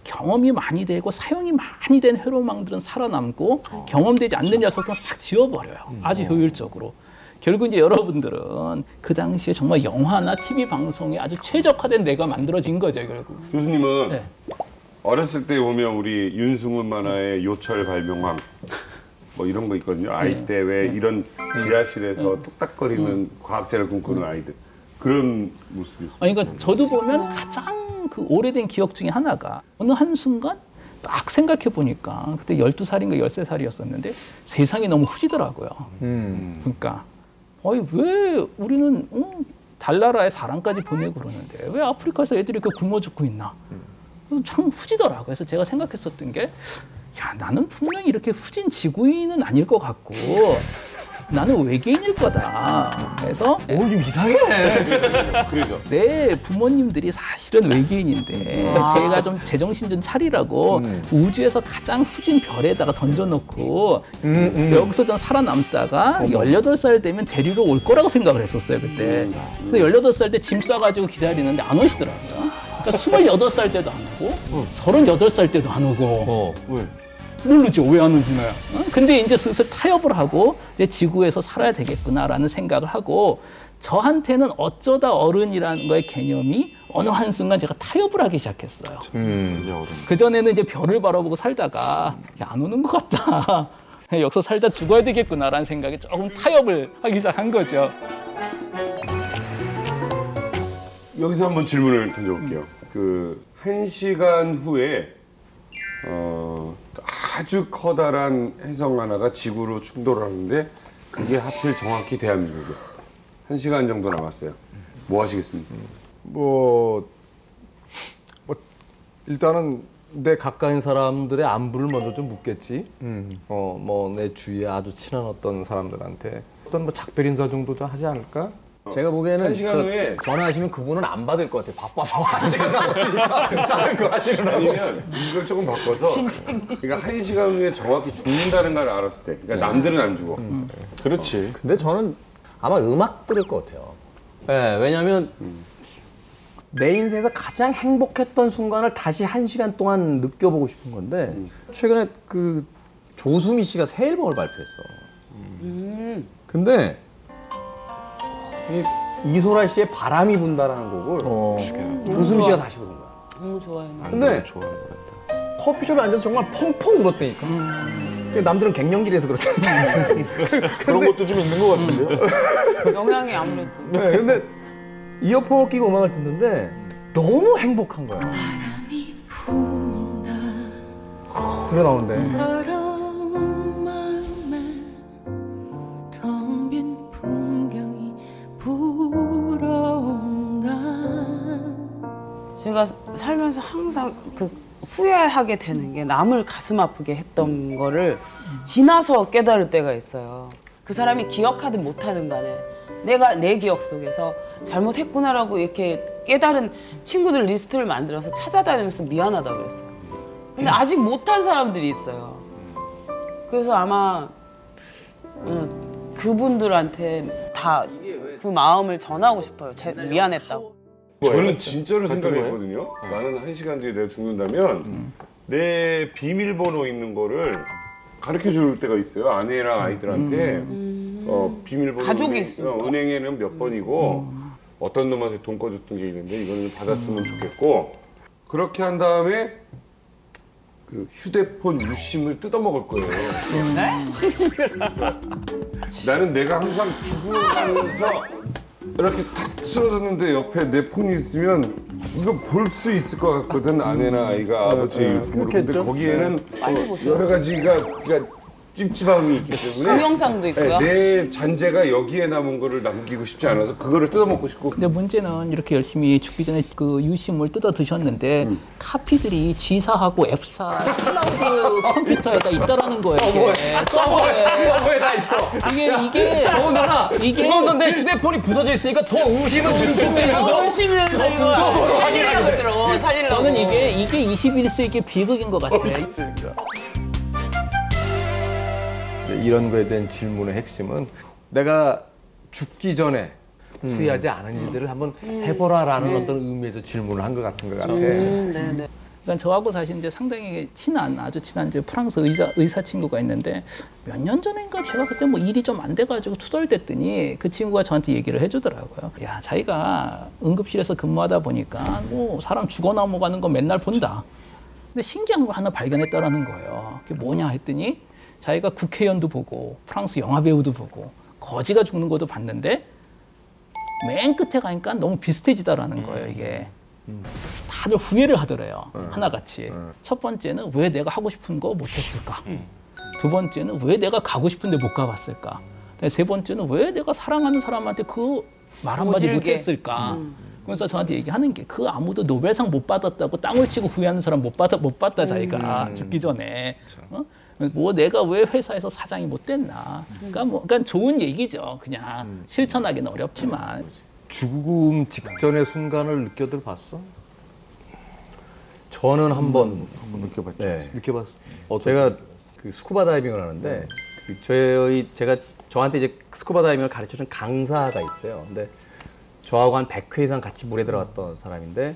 경험이 많이 되고 사용이 많이 된 회로망들은 살아남고 경험되지 않는 녀석들은 싹 지워버려요. 아주 효율적으로. 결국 이제 여러분들은 그 당시에 정말 영화나 TV 방송에 아주 최적화된 뇌가 만들어진 거죠, 결국. 교수님은 네. 어렸을 때 보면 우리 윤승훈 만화의 요철 발명왕 뭐 이런 거 있거든요. 아이 때 왜 이런 지하실에서 뚝딱거리는 과학자를 꿈꾸는 아이들 그런 모습이 있어요. 그러니까 저도 보면 가장 그 오래된 기억 중에 하나가 어느 한순간 딱 생각해 보니까 그때 12살인가 13살이었었는데 세상이 너무 후지더라고요. 그러니까 왜 우리는 달나라에 사람까지 보내고 그러는데 왜 아프리카에서 애들이 이렇게 굶어 죽고 있나? 참 후지더라고요. 그래서 제가 생각했었던 게 나는 분명히 이렇게 후진 지구인은 아닐 것 같고 나는 외계인일 거다. 그래서 오늘 좀 이상해. 그러죠. 내 부모님들이 사실은 외계인인데 제가 좀 제정신 좀 차리라고 우주에서 가장 후진 별에다가 던져놓고 여기서 좀 살아남다가 18살 되면 데리러 올 거라고 생각을 했었어요 그때. 그래서 18살 때 짐 싸가지고 기다리는데 안 오시더라고요. 그러니까 28살 때도 안 오고 38살 때도 안 오고 왜? 모르죠. 왜 안 오지나. 근데 이제 슬슬 타협을 하고 이제 지구에서 살아야 되겠구나라는 생각을 하고 저한테는 어쩌다 어른이라는 거의 개념이 어느 한순간 제가 타협을 하기 시작했어요. 그전에는 이제 별을 바라보고 살다가 안 오는 것 같다. 여기서 살다 죽어야 되겠구나라는 생각에 조금 타협을 하기 시작한 거죠. 여기서 한번 질문을 던져볼게요. 그 1시간 후에 아주 커다란 해성 하나가 지구로 충돌하는데 그게 하필 정확히 대한민국이에요. 1시간 정도 남았어요. 뭐 하시겠습니까? 뭐 일단은 내 가까운 사람들의 안부를 먼저 좀 묻겠지. 뭐 내 주위에 아주 친한 어떤 사람들한테 어떤 뭐 작별 인사 정도도 하지 않을까? 제가 보기에는 1시간 후에 전화하시면 그분은 안 받을 것 같아요. 바빠서 1시간 남았으니까 다른 거 하시느라고. 아니면 이걸 조금 바꿔서 그러니까 1시간 후에 정확히 죽는다는 걸 알았을 때 그러니까 남들은 안 죽어. 그렇지. 근데 저는 아마 음악 들을 것 같아요. 네, 왜냐면 내 인생에서 가장 행복했던 순간을 다시 1시간 동안 느껴보고 싶은 건데 최근에 그 조수미 씨가 새 앨범을 발표했어. 근데 이소라 씨의 바람이 분다라는 곡을 조수미 씨가 다시 부른 거야. 너무 좋아요. 근데 커피숍에 앉아서 정말 펑펑 울었다니까. 남들은 갱년기라서 그렇다는데. 그런 것도 좀 있는 것 같은데요? 영향이 아무래도. 네, 근데 이어폰을 끼고 음악을 듣는데 너무 행복한 거야. 그래 나오는데. 제가 살면서 항상 그 후회하게 되는 게 남을 가슴 아프게 했던 거를 지나서 깨달을 때가 있어요. 그 사람이 기억하든 못하든 간에 내가 내 기억 속에서 잘못했구나라고 이렇게 깨달은 친구들 리스트를 만들어서 찾아다니면서 미안하다고 그랬어요. 근데 아직 못한 사람들이 있어요. 그래서 아마 그분들한테 다 그 마음을 전하고 싶어요. 미안했다고. 저는 진짜로 생각했거든요. 나는 1시간 뒤에 내가 죽는다면 내 비밀번호 있는 거를 가르쳐 줄 때가 있어요. 아내랑 아이들한테 비밀번호 가족이 있으니까. 은행에는 몇 번이고 어떤 놈한테 돈 꺼줬던 게 있는데 이거는 받았으면 좋겠고 그렇게 한 다음에 그 휴대폰 유심을 뜯어먹을 거예요. 나는 내가 항상 죽어가면서 이렇게 탁 쓰러졌는데 옆에 내 폰이 있으면 이거 볼 수 있을 것 같거든. 아내나 아이가 아버지 유튜브로. 근데 거기에는 여러 가지가 그러니까 찝찝함이 있기 때문에 동영상도 있고요. 내 잔재가 여기에 남은 거를 남기고 싶지 않아서 그거를 뜯어먹고 싶고. 근데 문제는 이렇게 열심히 죽기 전에 그 유심을 뜯어 드셨는데 카피들이 G사하고 F사 클라우드 컴퓨터에다 있다라는 거예요. 서버에 다 있어. 이게 더군다나 죽었는데 휴대폰이 부서져 있으니까 더 의심을 들면서 서버로 확인하게 살리려고. 저는 이게 21세기의 비극인 것 같아요. 이런 거에 대한 질문의 핵심은 내가 죽기 전에 후회하지 않은 일들을 한번 해보라라는 어떤 의미에서 질문을 한 것 같은 것 같아요. 그러니까 저하고 사실 이제 상당히 아주 친한 이제 프랑스 의사 친구가 있는데 몇 년 전인가 제가 그때 뭐 일이 좀 안 돼가지고 투덜댔더니 그 친구가 저한테 얘기를 해주더라고요. 야, 자기가 응급실에서 근무하다 보니까 뭐 사람 죽어 넘어가는 거 맨날 본다. 근데 신기한 걸 하나 발견했다라는 거예요. 그게 뭐냐 했더니 자기가 국회의원도 보고 프랑스 영화배우도 보고 거지가 죽는 것도 봤는데 맨 끝에 가니까 너무 비슷해지다라는 거예요, 이게. 다들 후회를 하더래요. 하나같이. 첫 번째는 왜 내가 하고 싶은 거 못했을까? 두 번째는 왜 내가 가고 싶은데 못 가봤을까? 세 번째는 왜 내가 사랑하는 사람한테 그 말 한마디 못했을까? 그래서 저한테 얘기하는 게 그 아무도 노벨상 못 받았다고 땅을 치고 후회하는 사람 못 받다 자기가 죽기 전에. 뭐 내가 왜 회사에서 사장이 못 됐나? 그러니까 좋은 얘기죠. 그냥 실천하기는 어렵지만. 죽음 직전의 순간을 느껴들 봤어? 저는 한번 느껴봤죠. 네, 느껴봤어. 제가 그 스쿠버 다이빙을 하는데 제가 저한테 이제 스쿠버 다이빙을 가르쳐준 강사가 있어요. 근데 저하고 한 100회 이상 같이 물에 들어갔던 사람인데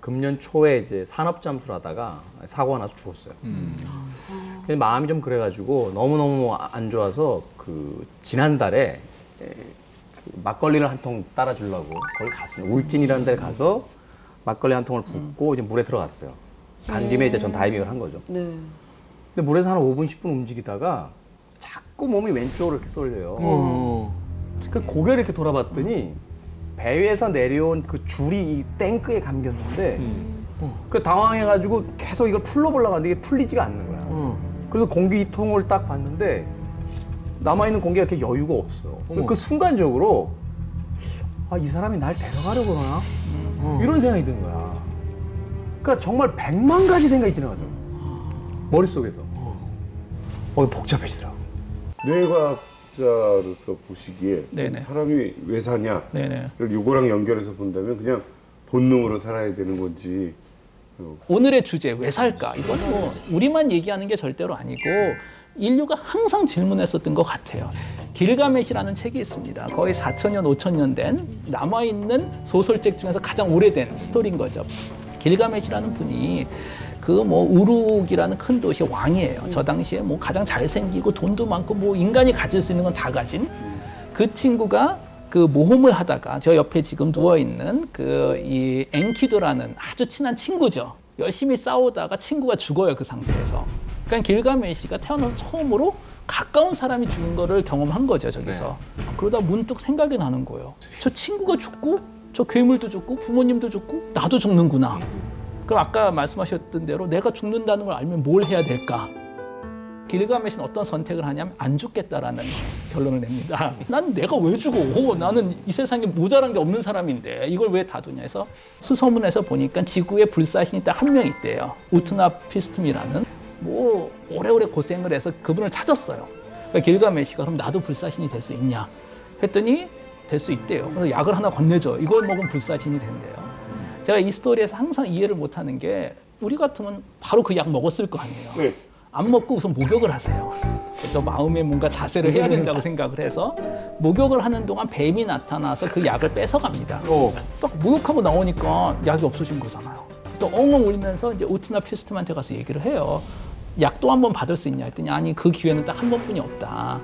금년 초에 이제 산업 잠수를 하다가 사고가 나서 죽었어요. 근데 마음이 좀 그래가지고 너무너무 안 좋아서 그 지난달에 막걸리를 한 통 따라주려고 거기 갔습니다. 울진이라는 데를 가서 막걸리 한 통을 붓고 이제 물에 들어갔어요. 간 김에 이제 전 다이빙을 한 거죠. 네. 근데 물에서 한 5분, 10분 움직이다가 자꾸 몸이 왼쪽으로 이렇게 쏠려요. 그 고개를 이렇게 돌아봤더니 배 위에서 내려온 그 줄이 이 탱크에 감겼는데 그 당황해가지고 계속 이걸 풀러보려고 하는데 이게 풀리지가 않는 거야. 그래서 공기통을 딱 봤는데 남아있는 공기가 그렇게 여유가 없어요. 그 순간적으로 아, 이 사람이 날 데려가려고 그러나? 이런 생각이 드는 거야. 그러니까 정말 100만 가지 생각이 지나가죠. 머릿속에서. 복잡해지더라고. 뇌과학자로서 보시기에 네네. 사람이 왜 사냐를 네네. 요거랑 연결해서 본다면 그냥 본능으로 살아야 되는 건지. 오늘의 주제 왜 살까? 이건 뭐 우리만 얘기하는 게 절대로 아니고 인류가 항상 질문했었던 것 같아요. 길가메시라는 책이 있습니다. 거의 4,000년, 5,000년 된 남아있는 소설책 중에서 가장 오래된 스토리인 거죠. 길가메시라는 분이 그 뭐 우룩이라는 큰 도시의 왕이에요. 저 당시에 뭐 가장 잘생기고 돈도 많고 뭐 인간이 가질 수 있는 건 다 가진 그 친구가 그 모험을 하다가 저 옆에 지금 누워 있는 그 이 엔키두라는 아주 친한 친구죠. 열심히 싸우다가 친구가 죽어요. 그 상태에서. 그러니까 길가메시가 태어나서 처음으로 가까운 사람이 죽은 거를 경험한 거죠. 저기서. 그러다 문득 생각이 나는 거예요. 저 친구가 죽고 저 괴물도 죽고 부모님도 죽고 나도 죽는구나. 그럼 아까 말씀하셨던 대로 내가 죽는다는 걸 알면 뭘 해야 될까? 길가메시는 어떤 선택을 하냐면 안 죽겠다라는 결론을 냅니다. 난 내가 왜 죽어? 나는 이 세상에 모자란 게 없는 사람인데 이걸 왜 다두냐 해서 수소문에서 보니까 지구에 불사신이 딱 한 명 있대요. 우트나피스툼이라는. 뭐 오래오래 고생을 해서 그분을 찾았어요. 그러니까 길가메시가 그럼 나도 불사신이 될 수 있냐 했더니 될 수 있대요. 그래서 약을 하나 건네줘. 이걸 먹으면 불사신이 된대요. 제가 이 스토리에서 항상 이해를 못하는 게 우리 같으면 바로 그 약 먹었을 거 아니에요. 네. 안 먹고 우선 목욕을 하세요. 또 마음에 뭔가 자세를 해야 된다고 생각을 해서 목욕을 하는 동안 뱀이 나타나서 그 약을 뺏어갑니다. 딱 목욕하고 나오니까 약이 없어진 거잖아요. 또 엉엉 울면서 이제 우트나피스툼한테 가서 얘기를 해요. 약 또 한 번 받을 수 있냐 했더니 아니 그 기회는 딱 한 번뿐이 없다.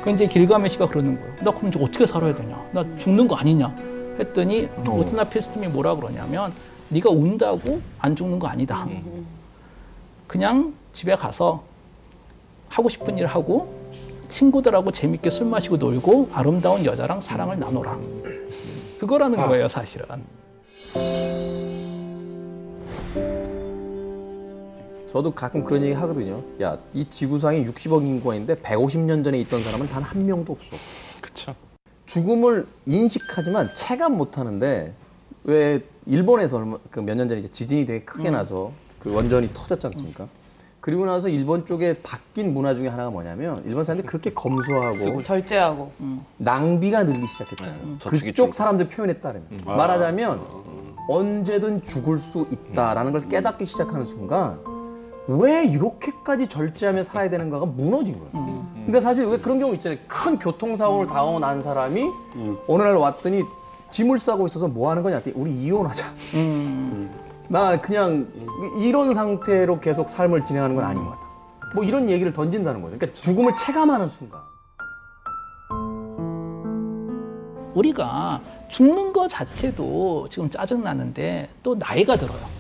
그 이제 길가메시가 그러는 거예요. 나 그럼 이제 어떻게 살아야 되냐? 나 죽는 거 아니냐? 했더니 우트나피스툼이 뭐라 그러냐면 네가 운다고 안 죽는 거 아니다. 그냥 집에 가서 하고 싶은 일 하고 친구들하고 재밌게 술 마시고 놀고 아름다운 여자랑 사랑을 나눠라. 그거라는 거예요, 사실은. 저도 가끔 그런 얘기 하거든요. 야, 이 지구상에 60억 인구가 있는데 150년 전에 있던 사람은 단 한 명도 없어. 그렇죠. 죽음을 인식하지만 체감 못 하는데 왜 일본에서 그 몇 년 전에 이제 지진이 되게 크게 나서 그 원전이 터졌지 않습니까? 그리고 나서 일본 쪽에 바뀐 문화 중에 하나가 뭐냐면 일본 사람들이 그렇게 검소하고 절제하고 낭비가 늘기 시작했잖아요. 그쪽 사람들 표현에 따르면 말하자면 언제든 죽을 수 있다라는 걸 깨닫기 시작하는 순간 왜 이렇게까지 절제하며 살아야 되는가가 무너진 거예요. 근데 사실 왜 그런 경우 있잖아요. 큰 교통사고를 당하고 난 사람이 어느 날 왔더니 짐을 싸고 있어서 뭐 하는 거냐 했더니 우리 이혼하자. 나 그냥 이런 상태로 계속 삶을 진행하는 건 아닌 것 같다. 뭐 이런 얘기를 던진다는 거죠. 그러니까 죽음을 체감하는 순간. 우리가 죽는 거 자체도 지금 짜증나는데 또 나이가 들어요.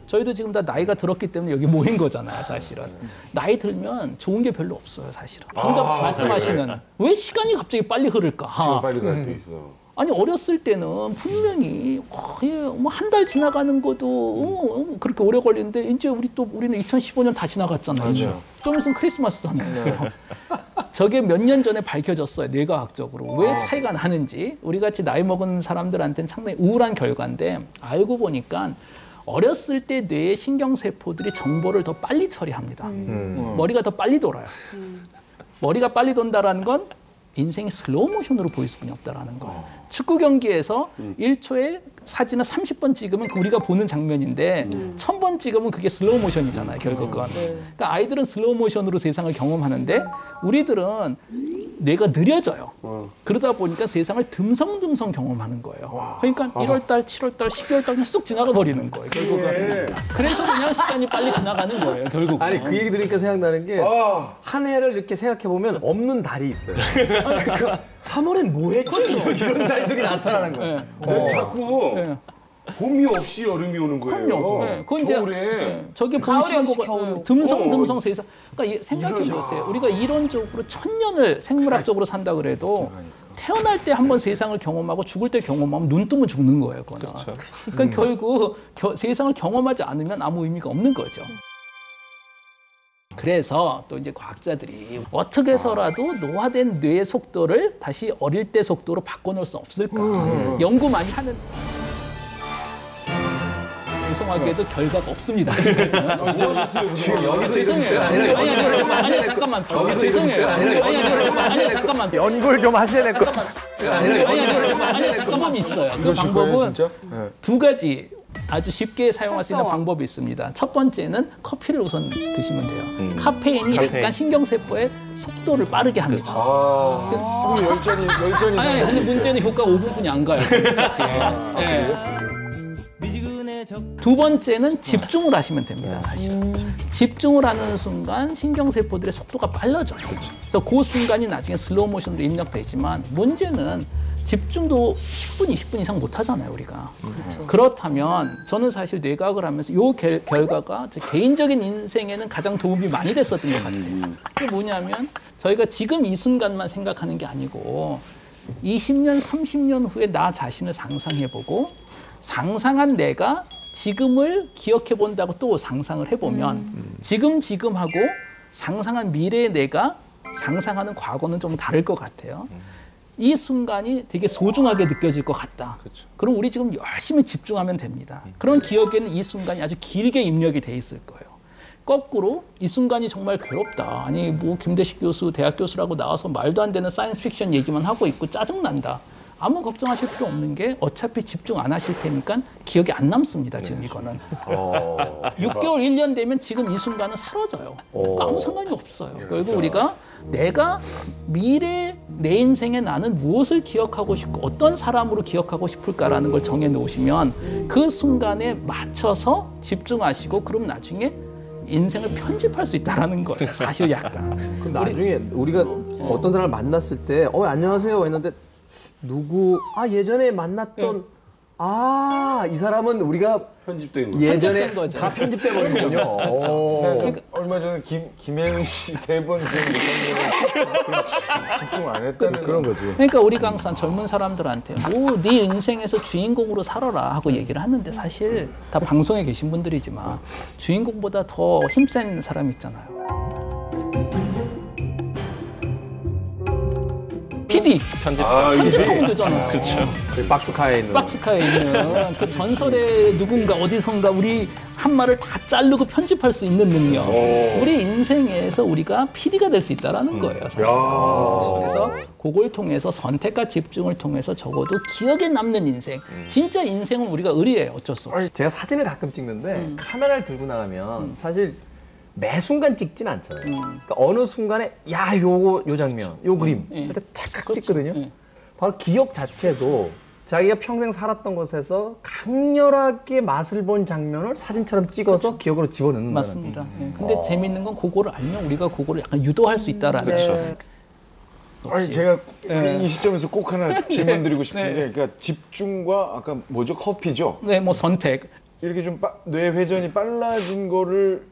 저희도 지금 다 나이가 들었기 때문에 여기 모인 거잖아요, 사실은. 나이 들면 좋은 게 별로 없어요, 사실은. 방금 말씀하시는 왜 시간이 갑자기 빨리 흐를까? 시간 빨리 갈 때 있어. 아니 어렸을 때는 분명히 뭐 한 달 지나가는 것도 그렇게 오래 걸리는데 이제 우리는 2015년 다 지나갔잖아요. 맞아요. 좀 있으면 크리스마스잖아요. 저게 몇 년 전에 밝혀졌어요. 뇌과학적으로. 왜 차이가 나는지. 우리 같이 나이 먹은 사람들한테는 상당히 우울한 결과인데 알고 보니까 어렸을 때 뇌의 신경세포들이 정보를 더 빨리 처리합니다. 머리가 더 빨리 돌아요. 머리가 빨리 돈다라는 건 인생이 슬로우 모션으로 보일 수밖에 없다라는 거예요. 축구 경기에서 1초에 사진을 30번 찍으면 우리가 보는 장면인데 1000번 찍으면 그게 슬로우 모션이잖아요, 결국은. 그러니까 아이들은 슬로우 모션으로 세상을 경험하는데 우리들은 뇌가 느려져요. 그러다 보니까 세상을 듬성듬성 경험하는 거예요. 그러니까 1월달, 7월달, 12월달 그냥 쑥 지나가 버리는 거예요, 결국은. 그래서 그냥 시간이 빨리 지나가는 거예요, 결국은. 아니 그 얘기 들으니까 생각나는 게 한 해를 이렇게 생각해 보면 없는 달이 있어요. 그 3월엔 뭐 했지? 이런 달들이 나타나는 거예요. 자꾸 봄이 없이 여름이 오는 거예요. 그럼요. 네. 그건 이제 겨울에 저게 보시는 거가 듬성듬성 세상. 그러니까 생각해 보세요. 우리가 이론적으로 1000년을 생물학적으로 산다 그래도 태어날 때 한번 세상을 경험하고 죽을 때 경험하면 눈 뜨면 죽는 거예요. 그거는. 그러니까 결국 세상을 경험하지 않으면 아무 의미가 없는 거죠. 그래서 또 이제 과학자들이 어떻게 해서라도 노화된 뇌의 속도를 다시 어릴 때 속도로 바꿔놓을 수 없을까 연구 많이 하는. 죄송하게도 결과가 없습니다. 아직까지는. 지금 여기서 죄송해요. 아니 잠깐만. 죄송해요. 아니 잠깐만. 연구를 좀 하셔야 될 것 같아요. 아니 잠깐만 있어요. 그 방법은 두 가지 아주 쉽게 사용할 수 있는 방법이 있습니다. 첫 번째는 커피를 우선 드시면 돼요. 카페인이 약간 신경세포의 속도를 빠르게 합니다. 그럼 열잔이 아니 근데 문제는 효과가 5분뿐이 안 가요. 두 번째는 집중을 하시면 됩니다, 사실은. 집중을 하는 순간 신경세포들의 속도가 빨라져요. 그래서 그 순간이 나중에 슬로우 모션으로 입력되지만 문제는 집중도 10분, 20분 이상 못 하잖아요, 우리가. 그렇다면 저는 사실 뇌과학을 하면서 이 결과가 제 개인적인 인생에는 가장 도움이 많이 됐었던 것 같아요. 그게 뭐냐면 저희가 지금 이 순간만 생각하는 게 아니고 20년, 30년 후에 나 자신을 상상해보고 상상한 내가 지금을 기억해 본다고 또 상상을 해보면 지금 하고 상상한 미래의 내가 상상하는 과거는 좀 다를 것 같아요. 이 순간이 되게 소중하게 느껴질 것 같다. 그럼 우리 지금 열심히 집중하면 됩니다. 그런 기억에는 이 순간이 아주 길게 입력이 돼 있을 거예요. 거꾸로 이 순간이 정말 괴롭다. 아니 뭐 김대식 교수 대학 교수라고 나와서 말도 안 되는 사이언스 픽션 얘기만 하고 있고 짜증난다. 아무 걱정하실 필요 없는 게 어차피 집중 안 하실 테니까 기억이 안 남습니다. 지금 이거는. 6개월, 1년 되면 지금 이 순간은 사라져요. 그러니까 아무 상관이 없어요. 결국 우리가 내가 미래 내 인생에 나는 무엇을 기억하고 싶고 어떤 사람으로 기억하고 싶을까라는 걸 정해 놓으시면 그 순간에 맞춰서 집중하시고 그럼 나중에 인생을 편집할 수 있다는 거예요. 사실 약간. 그럼 나중에 우리가 어떤 사람을 만났을 때 안녕하세요 했는데 누구 예전에 만났던 이 사람은 우리가 편집된 거. 예전에 다 편집돼 버리는군요. 그러니까 얼마 전에 김혜은 씨 3번 집중 안 했다는 그런 거지. 그러니까 우리가 항상 젊은 사람들한테 네 인생에서 주인공으로 살아라 하고 얘기를 하는데 사실 다 방송에 계신 분들이지만 주인공보다 더 힘센 사람 있잖아요. PD 편집하면 되잖아요. 그렇죠. 박스카에 있는 그 전설의 누군가 어디선가 우리 한 말을 다 자르고 편집할 수 있는 능력. 우리 인생에서 우리가 PD가 될 수 있다라는 거예요. 사실. 그래서 그걸 통해서 선택과 집중을 통해서 적어도 기억에 남는 인생. 진짜 인생은 우리가 의리예요. 어쩔 수 없이. 제가 사진을 가끔 찍는데 카메라를 들고 나가면 사실 매 순간 찍진 않잖아요. 그러니까 어느 순간에 요 장면, 요 그림 일단 착각 찍거든요. 바로 기억 자체도 자기가 평생 살았던 곳에서 강렬하게 맛을 본 장면을 사진처럼 찍어서 기억으로 집어넣는 거예요. 맞습니다. 근데 재밌는 건 그거를 알면 우리가 그거를 약간 유도할 수 있다라는 거죠. 아니 제가 이 시점에서 꼭 하나 질문 드리고 싶은 게 그러니까 집중과 아까 뭐죠? 커피죠? 네, 뭐 선택. 이렇게 좀 뇌 회전이 빨라진 거를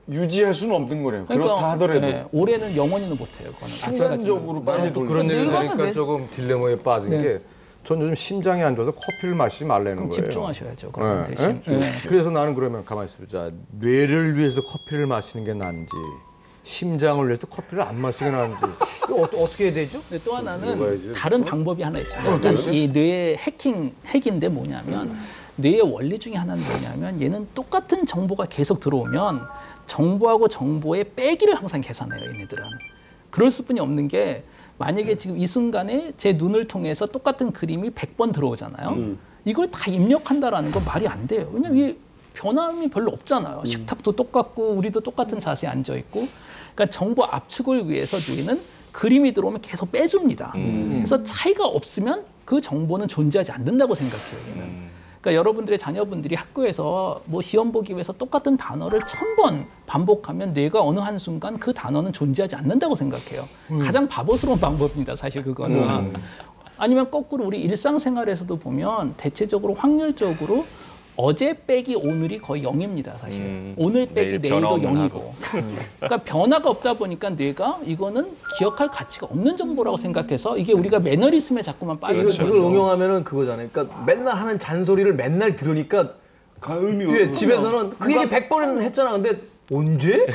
유지할 수는 없는 거래요. 그러니까, 그렇다 하더라도 올해는 영원히는 못해요. 그거는. 순간적으로 빨리 돌리는 그런 얘기 들으니까 조금 딜레마에 빠진 게 전 요즘 심장이 안 좋아서 커피를 마시지 말라는 거예요. 집중하셔야죠. 그러면 대신. 그래서 나는 그러면 가만히 있어보자. 뇌를 위해서 커피를 마시는 게 나은지 심장을 위해서 커피를 안 마시는 게 나은지 이거 어떻게 해야 되죠? 또 하나는 다른 방법이 하나 있습니다. 이 뇌의 핵인데 뭐냐면 뇌의 원리 중에 하나는 뭐냐면 얘는 똑같은 정보가 계속 들어오면 정보하고 정보의 빼기를 항상 계산해요. 얘네들은. 그럴 수뿐이 없는 게 만약에 지금 이 순간에 제 눈을 통해서 똑같은 그림이 100번 들어오잖아요. 이걸 다 입력한다라는 건 말이 안 돼요. 왜냐면 이 변함이 별로 없잖아요. 식탁도 똑같고 우리도 똑같은 자세에 앉아 있고. 그러니까 정보 압축을 위해서 뇌는 그림이 들어오면 계속 빼줍니다. 그래서 차이가 없으면 그 정보는 존재하지 않는다고 생각해요. 얘는. 그러니까 여러분들의 자녀분들이 학교에서 뭐 시험 보기 위해서 똑같은 단어를 1000번 반복하면 뇌가 어느 한순간 그 단어는 존재하지 않는다고 생각해요. 가장 바보스러운 방법입니다. 사실 그거는. 아니면 거꾸로 우리 일상생활에서도 보면 대체적으로 확률적으로 어제 빼기 오늘이 거의 0입니다. 사실. 오늘 빼기 내일도 0이고. 그러니까 변화가 없다 보니까 뇌가 이거는 기억할 가치가 없는 정보라고 생각해서 이게 우리가 매너리즘에 자꾸만 빠지는 거죠. 이걸 응용하면은 그거잖아요. 그러니까 맨날 하는 잔소리를 맨날 들으니까 의미가 집에서는 그 얘기 100번은 했잖아. 근데 언제?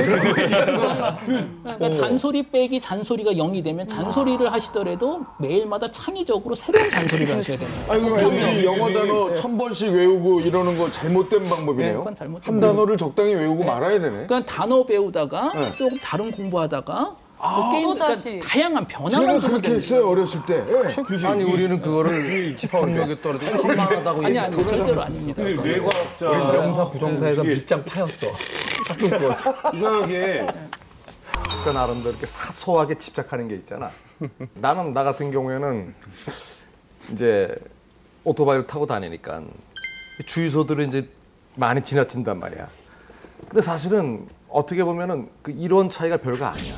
그러니까 잔소리 빼기 잔소리가 0이 되면 잔소리를 하시더라도 매일마다 창의적으로 새로운 잔소리를 하셔야 됩니다. 아니 그럼 애들이 영어 단어 1000번씩 외우고 이러는 거 잘못된 방법이네요. 그건 잘못된 한 단어를 적당히 외우고 말아야 되네. 그러니까 단어 배우다가 조금 다른 공부하다가 게임 그러니까 다양한 변화가 제가 그렇게 했어요 어렸을 때. 아니 우리는 그거를 집합력에 떨어지고 혼란하다고 아니 절대로 아닙니다. 뇌과학자 명사 부정사에서 밑장 파였어. 이상하게 그러니까 나름대로 이렇게 사소하게 집착하는 게 있잖아. 나는 나 같은 경우에는 이제 오토바이를 타고 다니니까 주유소들을 이제 많이 지나친단 말이야. 근데 사실은 어떻게 보면은 그 이론 차이가 별거 아니야.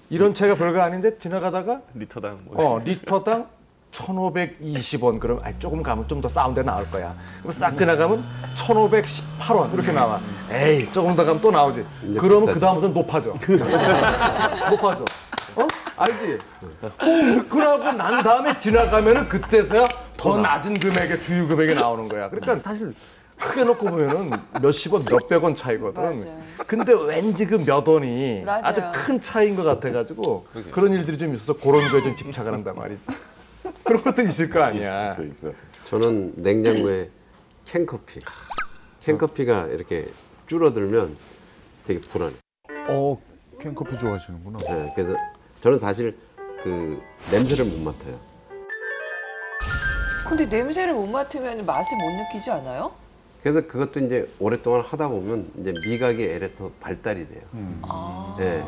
이런 차이가 별거 아닌데 지나가다가 리터당 리터당 1,520원. 그럼 조금 가면 좀 더 싸운 데 나올 거야. 그럼 싹 지나가면 1,518원 이렇게 나와. 에이 조금 더 가면 또 나오지. 그러면 그 다음부터는 높아져. 높아져. 알지? 꼭 넣고 나고 난 다음에 지나가면은 그때서야 더 낮은 금액의 주유 금액이 나오는 거야. 그러니까 사실 크게 놓고 보면은 몇십 원, 몇백 원 차이거든. 맞아요. 근데 왠지 그 몇 원이 맞아요. 아주 큰 차이인 것 같아가지고 그런 일들이 좀 있어서 그런 거에 좀 집착을 한단 말이지. 그런 것도 있을 거 아니야. 있어. 저는 냉장고에 캔커피가 이렇게 줄어들면 되게 불안해. 캔커피 좋아하시는구나. 네, 그래서 저는 사실 그 냄새를 못 맡아요. 근데 냄새를 못 맡으면 맛을 못 느끼지 않아요? 그래서 그것도 이제 오랫동안 하다 보면 이제 미각의 에레터 발달이 돼요. 네.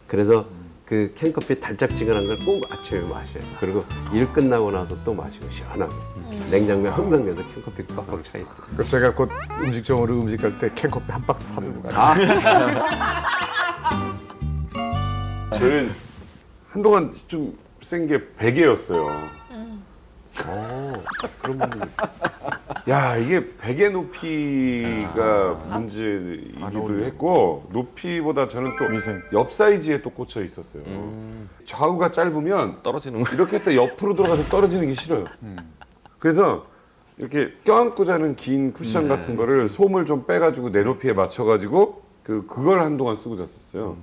그래서 그 캔커피 달짝지근한 걸 꼭 아침에 마셔요. 그리고 일 끝나고 나서 또 마시고 시원하게. 냉장고에 항상 그래서 캔커피 꽉꽉 차 있어요. 제가 곧 음식점으로 음식할 때 캔커피 한 박스 사들고 가요. 저는 한동안 좀 센 게 베개였어요. 그런 분들. 야, 이게 베개 높이가 문제이기도 했고 높이보다 저는 또 옆 사이즈에 또 꽂혀 있었어요. 좌우가 짧으면 떨어지는 거. 이렇게 또 옆으로 돌아가서 떨어지는 게 싫어요. 그래서 이렇게 껴안고 자는 긴 쿠션 같은 거를 솜을 좀 빼가지고 내 높이에 맞춰가지고 그걸 한동안 쓰고 잤었어요.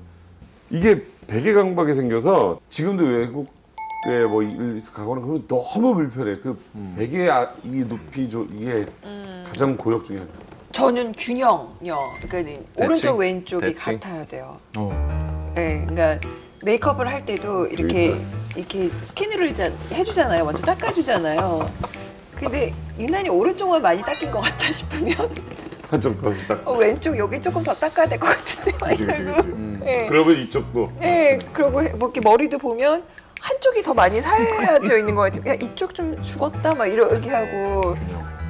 이게 베개 강박이 생겨서 지금도 외국에 뭐 가거나 그러면 너무 불편해. 그 베개 이 높이 이게 가장 고역 중에 하나. 저는 균형이요. 그러니까 오른쪽 왼쪽이 같아야 돼요. 네, 그러니까 메이크업을 할 때도 이렇게 스킨으로 해주잖아요. 먼저 닦아주잖아요. 근데 유난히 오른쪽만 많이 닦인 것 같다 싶으면 한쪽 더 닦고 왼쪽 여기 조금 더 닦아야 될 것 같은데 막 이러고. 네. 그러면 이쪽도. 네, 그리고 뭐 이렇게 머리도 보면 한쪽이 더 많이 살려져 있는 것 같아요. 야, 이쪽 좀 죽었다 막 이러게 하고.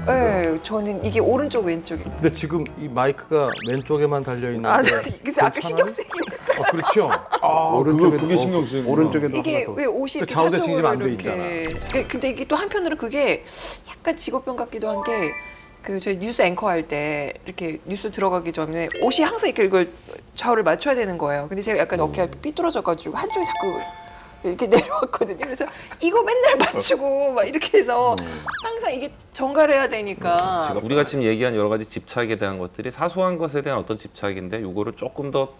네, 저는 이게 오른쪽 왼쪽이. 근데 지금 이 마이크가 왼쪽에만 달려 있는데. 그래서 아까 신경 쓰긴 했어요. 그렇죠. 오른쪽에 그게 신경 쓰이는 오른쪽에도 이게 왜 옷이 이렇게 좌우대 지금 안 돼 이렇게. 근데 이게 또 한편으로 그게 약간 직업병 같기도 한 게 그 저희 뉴스 앵커 할 때 이렇게 뉴스 들어가기 전에 옷이 항상 이렇게 이걸 좌우를 맞춰야 되는 거예요. 근데 제가 약간 어깨가 삐뚤어져가지고 한쪽이 자꾸 이렇게 내려왔거든요. 그래서 이거 맨날 맞추고 막 이렇게 해서 항상 이게 전갈해야 되니까. 지금 우리가 지금 얘기한 여러 가지 집착에 대한 것들이 사소한 것에 대한 어떤 집착인데 요거를 조금 더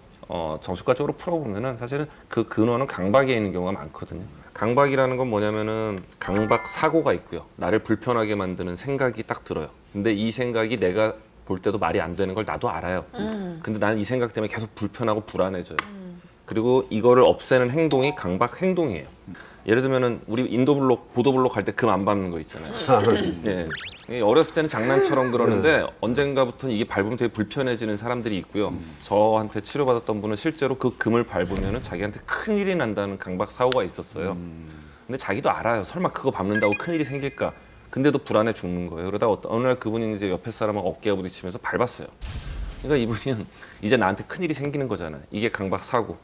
정신과적으로 풀어보면은 사실은 그 근원은 강박에 있는 경우가 많거든요. 강박이라는 건 뭐냐면은 강박 사고가 있고요. 나를 불편하게 만드는 생각이 딱 들어요. 근데 이 생각이 내가 볼 때도 말이 안 되는 걸 나도 알아요. 근데 나는 이 생각 때문에 계속 불편하고 불안해져요. 그리고 이거를 없애는 행동이 강박 행동이에요. 예를 들면은 우리 인도블록, 보도블록 갈 때 금 안 밟는 거 있잖아요. 예. 어렸을 때는 장난처럼 그러는데 언젠가부터는 이게 밟으면 되게 불편해지는 사람들이 있고요. 저한테 치료받았던 분은 실제로 그 금을 밟으면은 자기한테 큰일이 난다는 강박 사고가 있었어요. 근데 자기도 알아요. 설마 그거 밟는다고 큰일이 생길까? 근데도 불안해 죽는 거예요. 그러다 어느 날 그분이 이제 옆에 사람을 어깨에 부딪히면서 밟았어요. 그러니까 이분이 이제 나한테 큰일이 생기는 거잖아요. 이게 강박 사고.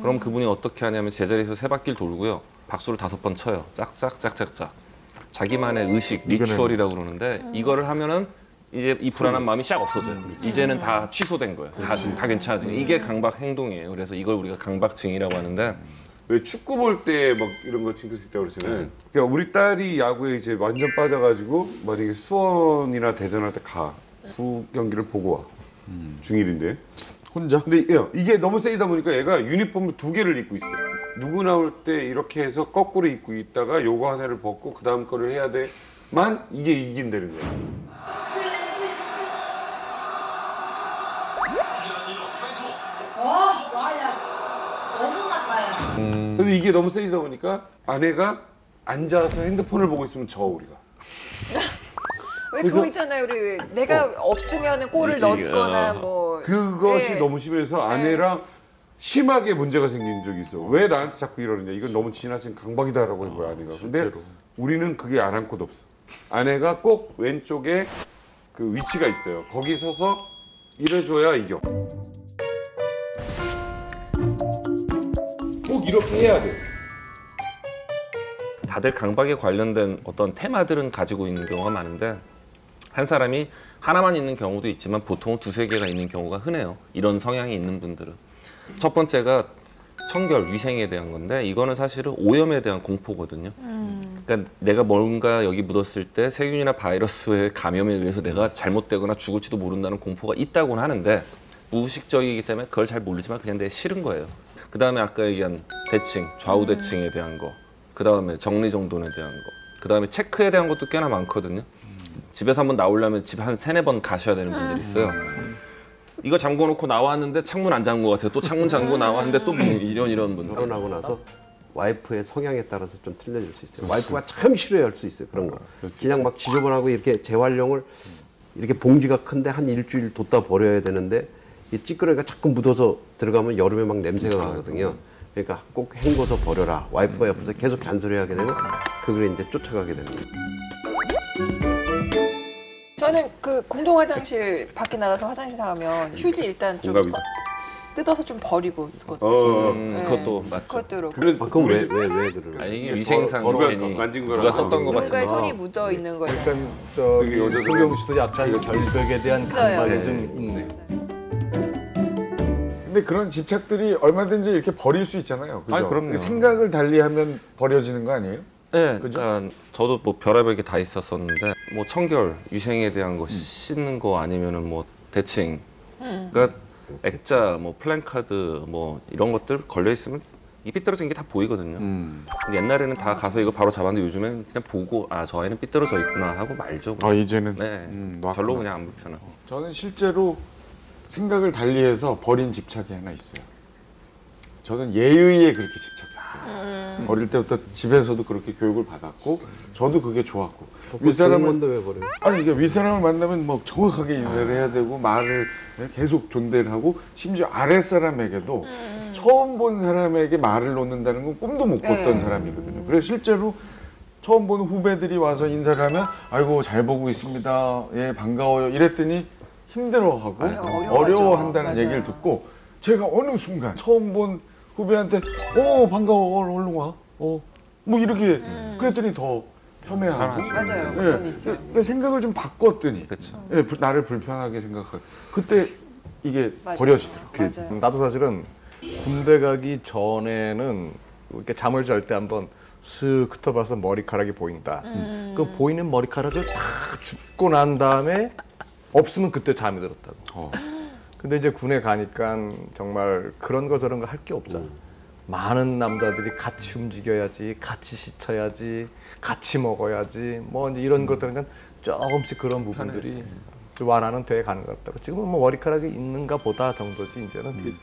그럼 그분이 어떻게 하냐면 제자리에서 3바퀴를 돌고요. 박수를 5번 쳐요. 짝짝짝짝짝. 자기만의 의식, 리추얼이라고 그러는데 이거를 하면은 이제 이 불안한 마음이 싹 없어져요. 이제는 다 취소된 거예요. 다 괜찮아지고. 이게 강박 행동이에요. 그래서 이걸 우리가 강박증이라고 하는데 왜 축구 볼 때 막 이런 거 징크스 있다고 그러잖아요. 그러니까 우리 딸이 야구에 이제 완전 빠져가지고 만약에 수원이나 대전 할 때 가. 2경기를 보고 와. 중1인데. 혼자? 근데 이게 너무 세이다 보니까 얘가 유니폼을 2개를 입고 있어요. 누구 나올 때 이렇게 해서 거꾸로 입고 있다가 요거 하나를 벗고 그 다음 거를 해야 돼만 이게 이긴다는 거예요. 너무 나빠요. 근데 이게 너무 세이다 보니까 아내가 앉아서 핸드폰을 보고 있으면 져 우리가. 왜 그거 있잖아요. 우리 왜 내가 없으면 골을 넣거나 뭐 그것이 너무 심해서 아내랑 심하게 문제가 생긴 적이 있어. 왜 나한테 자꾸 이러느냐. 이건 너무 지나친 강박이다라고 한 거야 아내가. 근데 우리는 그게 안 한 곳 없어. 아내가 꼭 왼쪽에 그 위치가 있어요. 거기 서서 이래줘야 이겨. 꼭 이렇게 해야 돼. 다들 강박에 관련된 어떤 테마들은 가지고 있는 경우가 많은데 한 사람이 하나만 있는 경우도 있지만 보통은 2-3개가 있는 경우가 흔해요. 이런 성향이 있는 분들은. 첫 번째가 청결, 위생에 대한 건데 이거는 사실은 오염에 대한 공포거든요. 그러니까 내가 뭔가 여기 묻었을 때 세균이나 바이러스의 감염에 의해서 내가 잘못되거나 죽을지도 모른다는 공포가 있다고는 하는데 무의식적이기 때문에 그걸 잘 모르지만 그냥 내 싫은 거예요. 그 다음에 아까 얘기한 대칭, 좌우 대칭에 대한 거. 그 다음에 정리정돈에 대한 거. 그 다음에 체크에 대한 것도 꽤나 많거든요. 집에서 한번 나오려면 집 한 3-4번 가셔야 되는 분들이 있어요. 이거 잠궈놓고 나왔는데 창문 안 잠근 것 같아요. 또 창문 잠그고 나왔는데 또 이런 분들. 결혼하고 나서 와이프의 성향에 따라서 좀 틀려질 수 있어요. 와이프가 참 싫어할 수 있어요. 그런 거. 그냥 막 지저분하고 이렇게 재활용을 이렇게 봉지가 큰데 한 일주일 뒀다 버려야 되는데 이 찌끄러기가 자꾸 묻어서 들어가면 여름에 막 냄새가 나거든요. 그러니까 꼭 헹궈서 버려라. 와이프가 옆에서 계속 잔소리하게 되면 그걸 이제 쫓아가게 되는 거예요. 저는 그 공동 화장실 밖에 나가서 화장실 나가면 휴지 일단 좀 뜯어서 좀 버리고 쓰거든요. 그것도 맞죠. 그것도 그렇고. 그럼 왜 그러는? 아니 이게 위생상 괜히 만진 누가 썼던 거 같아서. 누군가의 손이 묻어 있는 거죠. 일단 저기 성경 씨도 약간 결백에 대한 강박이 좀 있네. 근데 그런 집착들이 얼마든지 이렇게 버릴 수 있잖아요. 그죠? 아니, 그럼요. 생각을 달리하면 버려지는 거 아니에요? 네, 그러니까 저도 뭐 별의별 게 다 있었었는데 뭐 청결, 위생에 대한 거 씻는 거 아니면은 뭐 대칭, 그러니까 액자, 뭐 플랜카드, 뭐 이런 것들 걸려 있으면 이 삐뚤어진 게 다 보이거든요. 옛날에는 다 가서 이거 바로 잡았는데 요즘엔 그냥 보고 아 저 아이는 삐뚤어져 있구나 하고 말죠. 그냥. 이제는 네, 별로 그냥 안 불편하고. 저는 실제로 생각을 달리해서 버린 집착이 하나 있어요. 저는 예의에 그렇게 집착했어요. 어릴 때부터 집에서도 그렇게 교육을 받았고 저도 그게 좋았고 윗사람은 왜 버려요? 아니 이게 윗사람을 만나면 뭐 정확하게 인사를 해야 되고 말을 계속 존대를 하고 심지어 아랫사람에게도 처음 본 사람에게 말을 놓는다는 건 꿈도 못 꿨던 사람이거든요. 그래서 실제로 처음 보는 후배들이 와서 인사를 하면 아이고 잘 보고 있습니다. 예 반가워요. 이랬더니 힘들어하고 어려워한다는 얘기를 듣고 제가 어느 순간 처음 본 후배한테 반가워 얼른 와 뭐 이렇게 그랬더니 더 폄훼하고 맞아요. 그러니까 생각을 좀 바꿨더니 나를 불편하게 생각하고 그때 이게 버려지더라고요. 나도 사실은 군대 가기 전에는 이렇게 잠을 잘 때 한번 쓱 흩어봐서 머리카락이 보인다. 그 보이는 머리카락을 다 줍고 난 다음에 없으면 그때 잠이 들었다고. 근데 이제 군에 가니까 정말 그런 거 저런 거 할 게 없잖아. 많은 남자들이 같이 움직여야지, 같이 씻어야지, 같이 먹어야지, 뭐 이제 이런 것들은 조금씩 그런 부분들이 완화는 돼 가는 것 같다고. 지금은 뭐 머리카락이 있는가 보다 정도지 이제는.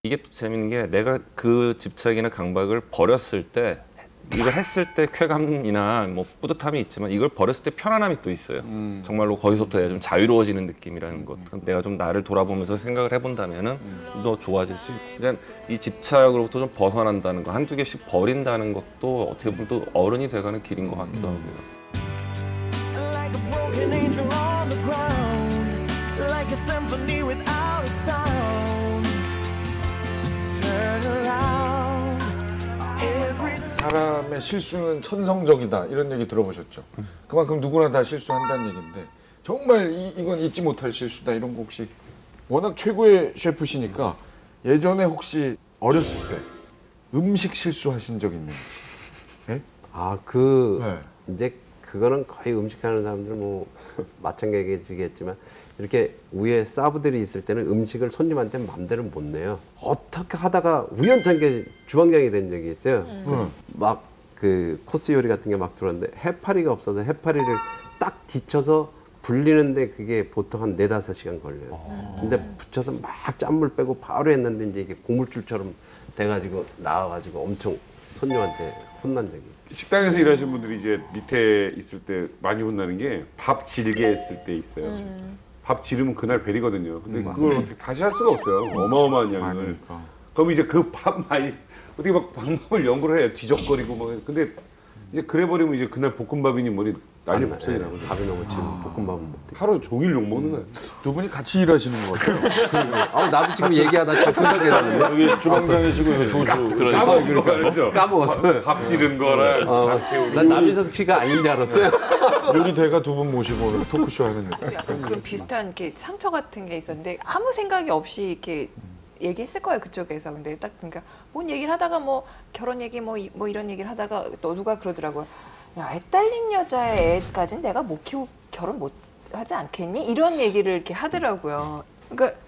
이게 또 재밌는 게 내가 그 집착이나 강박을 버렸을 때 이거 했을 때 쾌감이나 뭐 뿌듯함이 있지만 이걸 버렸을 때 편안함이 또 있어요. 정말로 거기서부터 내가 좀 자유로워지는 느낌이라는 것. 내가 좀 나를 돌아보면서 생각을 해본다면은 더 좋아질 수 있고. 그냥 이 집착으로부터 좀 벗어난다는 거, 한두 개씩 버린다는 것도 어떻게 보면 또 어른이 돼가는 길인 것 같기도 하고요. Like a broken angel on the ground, like a symphony without a sound. Turn around. 사람의 실수는 천성적이다 이런 얘기 들어보셨죠? 그만큼 누구나 다 실수한다는 얘기인데 정말 이건 잊지 못할 실수다 이런 거 혹시 워낙 최고의 셰프시니까 예전에 혹시 어렸을 때 음식 실수하신 적 있는지? 네? 이제 그거는 거의 음식하는 사람들 뭐 마찬가지겠지만 이렇게 위에 서브들이 있을 때는 음식을 손님한테 마음대로 못 내요. 어떻게 하다가 우연찮게 주방장이 된 적이 있어요. 막 그 코스 요리 같은 게 막 들어왔는데 해파리가 없어서 해파리를 딱 뒤쳐서 불리는데 그게 보통 한 4-5시간 걸려요. 근데 붙여서 막 짠물 빼고 바로 했는데 이제 이게 고물줄처럼 돼가지고 나와가지고 엄청 손님한테 혼난 적이 있어요. 식당에서 일하시는 분들이 이제 밑에 있을 때 많이 혼나는 게 밥 질게 했을 때 있어요. 밥 지르면 그날 벨이거든요. 근데 그걸 어떻게 다시 할 수가 없어요. 어마어마한 양을. 그럼 이제 그 밥 많이 어떻게 막 방법을 연구를 해요. 뒤적거리고 막. 근데 이제 그래 버리면 이제 그날 볶음밥이니 뭐니 난리 법석이 나거든요. 밥이 너무 지금 볶음밥은 못 돼. 하루 종일 욕 먹는 거예요. 두 분이 같이 일하시는 것 같아요. 나도 지금 얘기하다 자꾸 생각했는데. 여기 주방장이시고 조수. 까먹었죠. 까먹었어요. 밥 지른 거랑 장태우리. 난 남희석 씨가 아닌 줄 알았어요. 여기 대가 두 분 모시고 오늘 토크쇼 하는 좀 비슷한 이렇게 상처 같은 게 있었는데 아무 생각이 없이 이렇게 얘기했을 거예요 그쪽에서. 근데 딱 그러니까 뭔 얘기를 하다가 뭐 결혼 얘기 뭐 이런 얘기를 하다가 또 누가 그러더라고요. 야, 애 딸린 여자의 애까지는 내가 못 키우고 결혼 못 하지 않겠니? 이런 얘기를 이렇게 하더라고요. 그러니까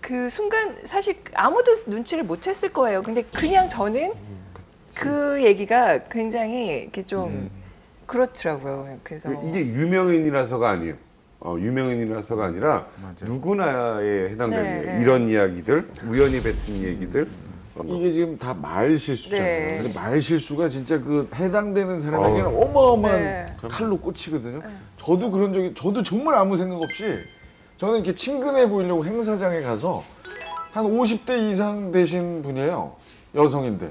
그 순간 사실 아무도 눈치를 못 챘을 거예요. 근데 그냥 저는 그 얘기가 굉장히 이렇게 좀 그렇더라고요. 그래서 이게 유명인이라서가 아니에요. 유명인이라서가 아니라 누구나에 해당되는 거예요. 이런 이야기들, 우연히 뱉은 얘기들. 이게 지금 다 말 실수잖아요. 네. 근데 말 실수가 진짜 그 해당되는 사람에게는 어마어마한 칼로 꽂히거든요. 저도 그런 적이, 저도 정말 아무 생각 없이 저는 이렇게 친근해 보이려고 행사장에 가서 한 50대 이상 되신 분이에요. 여성인데.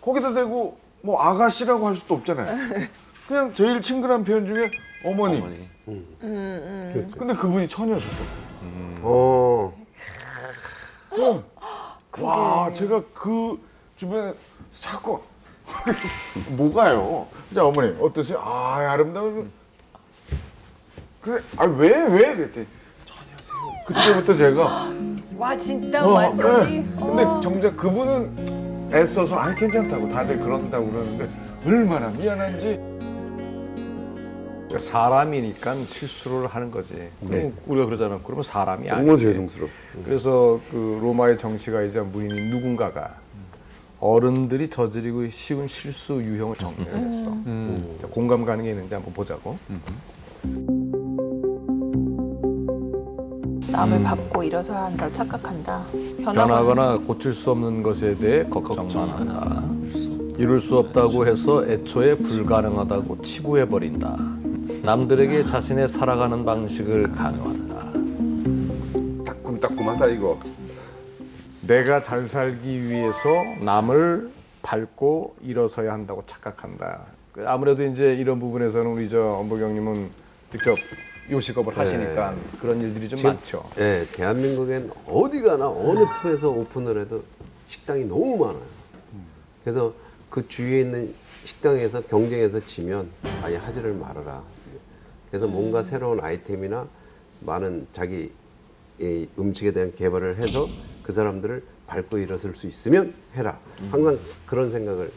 거기다 대고 뭐 아가씨라고 할 수도 없잖아요. 그냥 제일 친근한 표현 중에 어머님. 근데 그분이 처녀셨다고. 와, 제가 그 주변에 자꾸 뭐가요? 자, 어머니 어떠세요? 아, 아름다워. 그래, 왜? 그랬더니 처녀세요. 그때부터 제가 와 진짜 완전히. 근데 정작 그분은 애써서 아니 괜찮다고 다들 그런다고 그러는데 얼마나 미안한지. 사람이니까 실수를 하는 거지. 우리가 그러잖아. 그러면 사람이 아니지. 너무 죄송스럽고. 그래서 그 로마의 정치가이자 무인인 누군가가 어른들이 저지르고 쉬운 실수 유형을 정리를 했어. 공감 가는 게 있는지 한번 보자고. 남을 받고 일어서야 한다고 착각한다. 변하거나 고칠 수 없는 것에 대해 걱정만 한다. 이룰 수 없다고 해서 애초에 불가능하다고 치부해버린다. 남들에게 자신의 살아가는 방식을 강요한다. 따끔따끔하다 이거. 내가 잘 살기 위해서 남을 밟고 일어서야 한다고 착각한다. 아무래도 이제 이런 부분에서는 우리 엄보경님은 직접 요식업을 하시니까 그런 일들이 좀 많죠. 네, 대한민국엔 어디 가나 어느 틈에서 오픈을 해도 식당이 너무 많아요. 그래서 그 주위에 있는 식당에서 경쟁해서 지면 아예 하지를 말아라. 그래서 뭔가 새로운 아이템이나 많은 자기 음식에 대한 개발을 해서 그 사람들을 밟고 일어설 수 있으면 해라. 항상 그런 생각을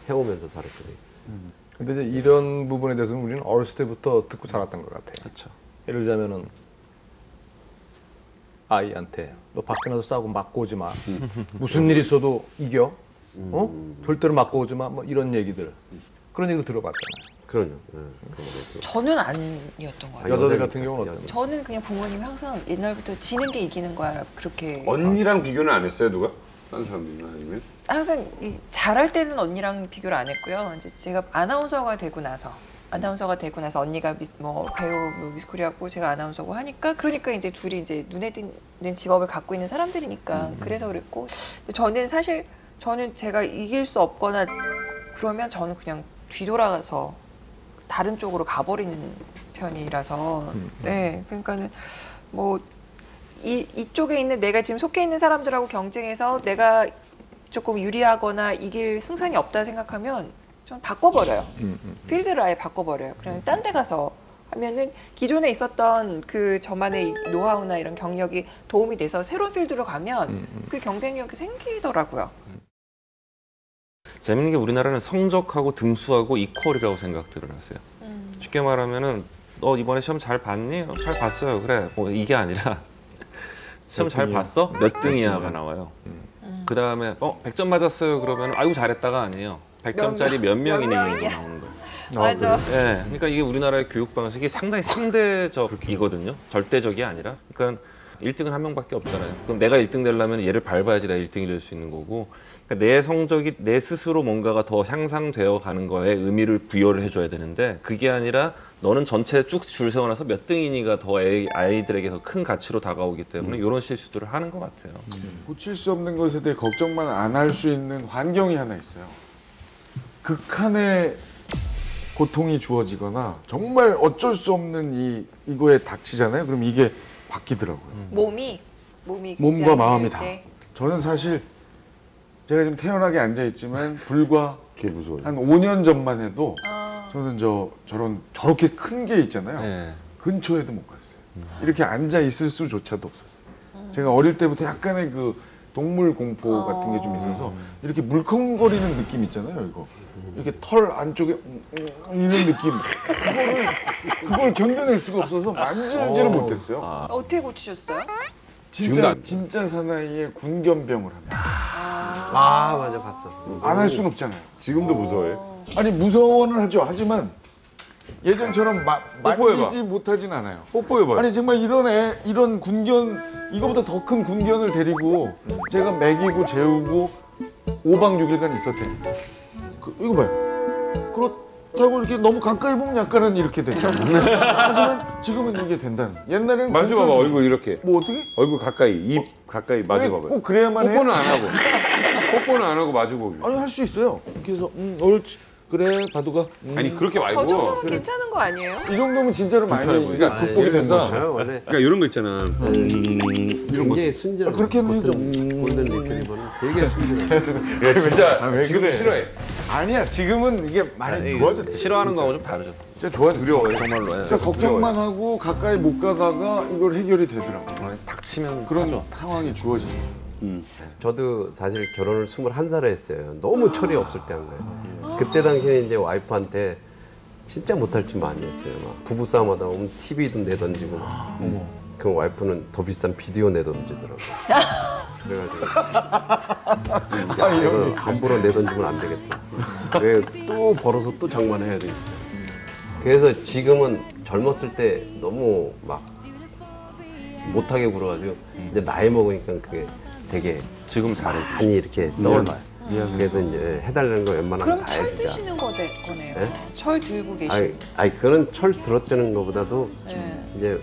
해오면서 살았거든요. 근데 이제 이런 부분에 대해서는 우리는 어렸을 때부터 듣고 자랐던 것 같아요. 그렇죠. 예를 들자면은 아이한테 너 밖에 나서 싸우고 맞고 오지 마. 무슨 일 있어도 이겨. 절대로 맞고 오지 마. 뭐 이런 얘기들. 그런 얘기도 들어봤잖아요. 그럼요. 저는 아니었던 것 같아요. 여자들 같은 경우는 어때요? 저는 그냥 부모님이 항상 옛날부터 지는 게 이기는 거야 그렇게. 언니랑 비교는 안 했어요 누가? 다른 사람들이나 아니면? 항상 잘할 때는 언니랑 비교를 안 했고요. 이제 제가 아나운서가 되고 나서 언니가 배우 미스코리아고 제가 아나운서고 하니까 그러니까 이제 둘이 이제 눈에 띄는 직업을 갖고 있는 사람들이니까 그래서 그랬고 저는 제가 이길 수 없거나 그러면 저는 그냥 뒤돌아가서 다른 쪽으로 가버리는 편이라서 네 그러니까는 뭐 이쪽에 있는 내가 지금 속해 있는 사람들하고 경쟁해서 내가 조금 유리하거나 이길 승산이 없다 생각하면 좀 바꿔버려요. 필드를 아예 바꿔버려요. 그냥 딴 데 가서 하면은 기존에 있었던 그 저만의 노하우나 이런 경력이 도움이 돼서 새로운 필드로 가면 그 경쟁력이 생기더라고요. 재밌는 게 우리나라는 성적하고 등수하고 이퀄이라고 생각들을 하세요. 쉽게 말하면은 너 이번에 시험 잘 봤니? 잘 봤어요. 그래. 뭐 이게 아니라 시험 잘 봤어? 몇 등이야가 나와요. 그 다음에 100점 맞았어요. 그러면 아이고 잘했다가 아니에요. 100점짜리 몇 명이니 나오는 거예요. 맞아. 네, 그러니까 이게 우리나라의 교육 방식이 상당히 상대적이거든요. 절대적이 아니라. 그러니까 1등은 한 명밖에 없잖아요. 그럼 내가 1등 되려면 얘를 밟아야지 내가 1등이 될 수 있는 거고. 그러니까 내 성적이 내 스스로 뭔가가 더 향상되어 가는 거에 의미를 부여를 해줘야 되는데 그게 아니라 너는 전체 쭉 줄 세워놔서 몇 등이니가 더 아이들에게 더 큰 가치로 다가오기 때문에 이런 실수들을 하는 것 같아요. 고칠 수 없는 것에 대해 걱정만 안 할 수 있는 환경이 하나 있어요. 극한의 고통이 주어지거나 정말 어쩔 수 없는 이거에 닥치잖아요. 그럼 이게 바뀌더라고요. 몸과 마음이 다. 저는 사실 제가 지금 태연하게 앉아 있지만 불과 한 5년 전만 해도 저는 저렇게 큰 게 있잖아요. 네. 근처에도 못 갔어요. 이렇게 앉아 있을 수조차도 없었어요. 제가 어릴 때부터 약간의 그 동물 공포 같은 게 좀 있어서 이렇게 물컹거리는 느낌 있잖아요. 이거 이렇게 털 안쪽에 이런 느낌 그걸 견뎌낼 수가 없어서 만질지를 못했어요. 어떻게 고치셨어요? 진짜 사나이의 군견병을 합니다. 맞아 봤어. 안 할 수는 없잖아요. 지금도 무서워요? 아니 무서워는 하죠. 하지만 예전처럼 만지지 못하진 않아요. 뽀뽀해봐요. 아니 정말 이런 군견 이거보다 더 큰 군견을 데리고 제가 먹이고 재우고 5박 6일간 있었대. 이거 봐요. 그렇다고 이렇게 너무 가까이 보면 약간은 이렇게 되죠. 하지만 지금은 이게 된다는. 옛날에는 만져봐봐 얼굴 이렇게. 뭐 어떻게? 얼굴 가까이 입 가까이 마주봐봐요. 꼭 그래야만 해. 뽀뽀는 안 하고. 뽀뽀는 안 하고 마주보기. 아니 할 수 있어요. 그래서 옳지. 그래 바두가. 아니 그렇게 말고. 저 정도면 괜찮은 거 아니에요? 이 정도면 진짜로 많이 그러니까 극복이 된다. 그러니까 이런 거 있잖아. 이런 거. 굉장히 순진한. 그렇게 해줘. 골든 리트리버는 되게 순진해. 야 진짜 지금 그래? 싫어해. 아니야 지금은 이게 많이 좋아졌대. 싫어하는 거하고 좀 다르죠. 진짜 좋아졌어. 두려워요 정말로. 그러니까 걱정만 하고 가까이 못 가다가 이걸 해결이 되더라고. 닥치면 그런 하죠. 상황이 주어지죠. 저도 사실 결혼을 21살에 했어요. 너무 철이 없을 때 한 거예요. 그때 당시에 이제 와이프한테 진짜 못할 짓 많이 했어요. 막 부부싸움하다 보면 TV도 내던지고 그 와이프는 더 비싼 비디오 내던지더라고요. 그래가지고 이거 함부로 내던지면 안 되겠다. 왜 또 벌어서 또 장만해야 되겠다. 그래서 지금은 젊었을 때 너무 막 못하게 굴어가지고 이제 나이 먹으니까 그게 되게 지금 잘해. 많이 이렇게 떠올라요. 그래서 이제 해달라는 거 웬만하면 그럼 다 철 해주자. 드시는 거네요. 네? 철 들고 계시는. 아니 그런 철 들었다는 것보다도 네.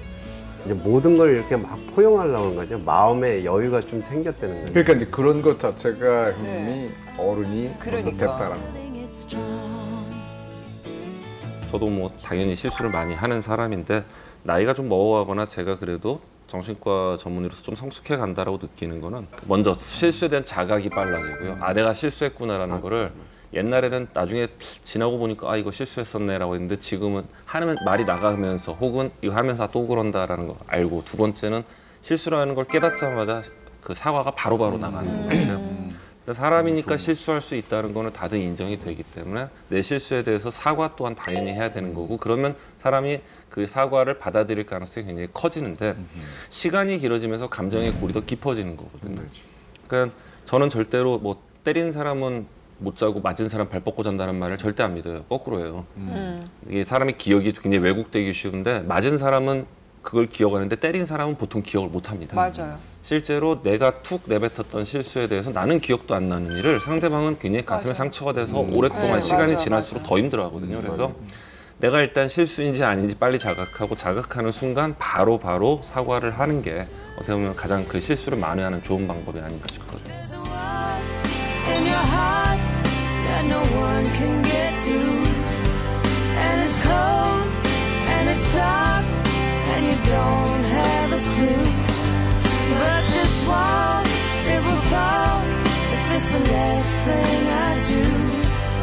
이제 모든 걸 이렇게 막 포용하려고 하는 거죠. 마음의 여유가 좀 생겼다는 거죠. 그러니까 이제 그런 것 자체가 형님이 어른이 벌써 됐다라는 거. 저도 뭐 당연히 실수를 많이 하는 사람인데 나이가 좀 먹어가거나 제가 그래도 정신과 전문의로서 좀 성숙해 간다라고 느끼는 거는 먼저 실수에 대한 자각이 빨라지고요. 아 내가 실수했구나라는 거를 옛날에는 나중에 지나고 보니까 아 이거 실수했었네라고 했는데 지금은 하면 말이 나가면서 혹은 이거 하면서 또 그런다라는 거 알고 두 번째는 실수라는 걸 깨닫자마자 그 사과가 바로바로 나가는 것 같아요. 사람이니까 실수할 수 있다는 거는 다들 인정이 되기 때문에 내 실수에 대해서 사과 또한 당연히 해야 되는 거고 그러면 사람이 그 사과를 받아들일 가능성이 굉장히 커지는데 시간이 길어지면서 감정의 골이 더 깊어지는 거거든요. 그러니까 저는 절대로 뭐 때린 사람은 못 자고 맞은 사람 발 뻗고 잔다는 말을 절대 안 믿어요. 거꾸로예요. 이게 사람의 기억이 굉장히 왜곡되기 쉬운데 맞은 사람은 그걸 기억하는데 때린 사람은 보통 기억을 못 합니다. 맞아요. 실제로 내가 툭 내뱉었던 실수에 대해서 나는 기억도 안 나는 일을 상대방은 굉장히 가슴에 상처가 돼서 오랫동안 시간이 지날수록 더 힘들어하거든요. 그래서 내가 일단 실수인지 아닌지 빨리 자각하고 자각하는 순간 바로 사과를 하는 게 어떻게 보면 가장 그 실수를 만회하는 좋은 방법이 아닌가 싶거든요. In your heart that no one can get through, and it's cold and it's dark and you don't have a clue, but this wall, it will fall if it's the last thing I do.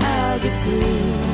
I'll get through.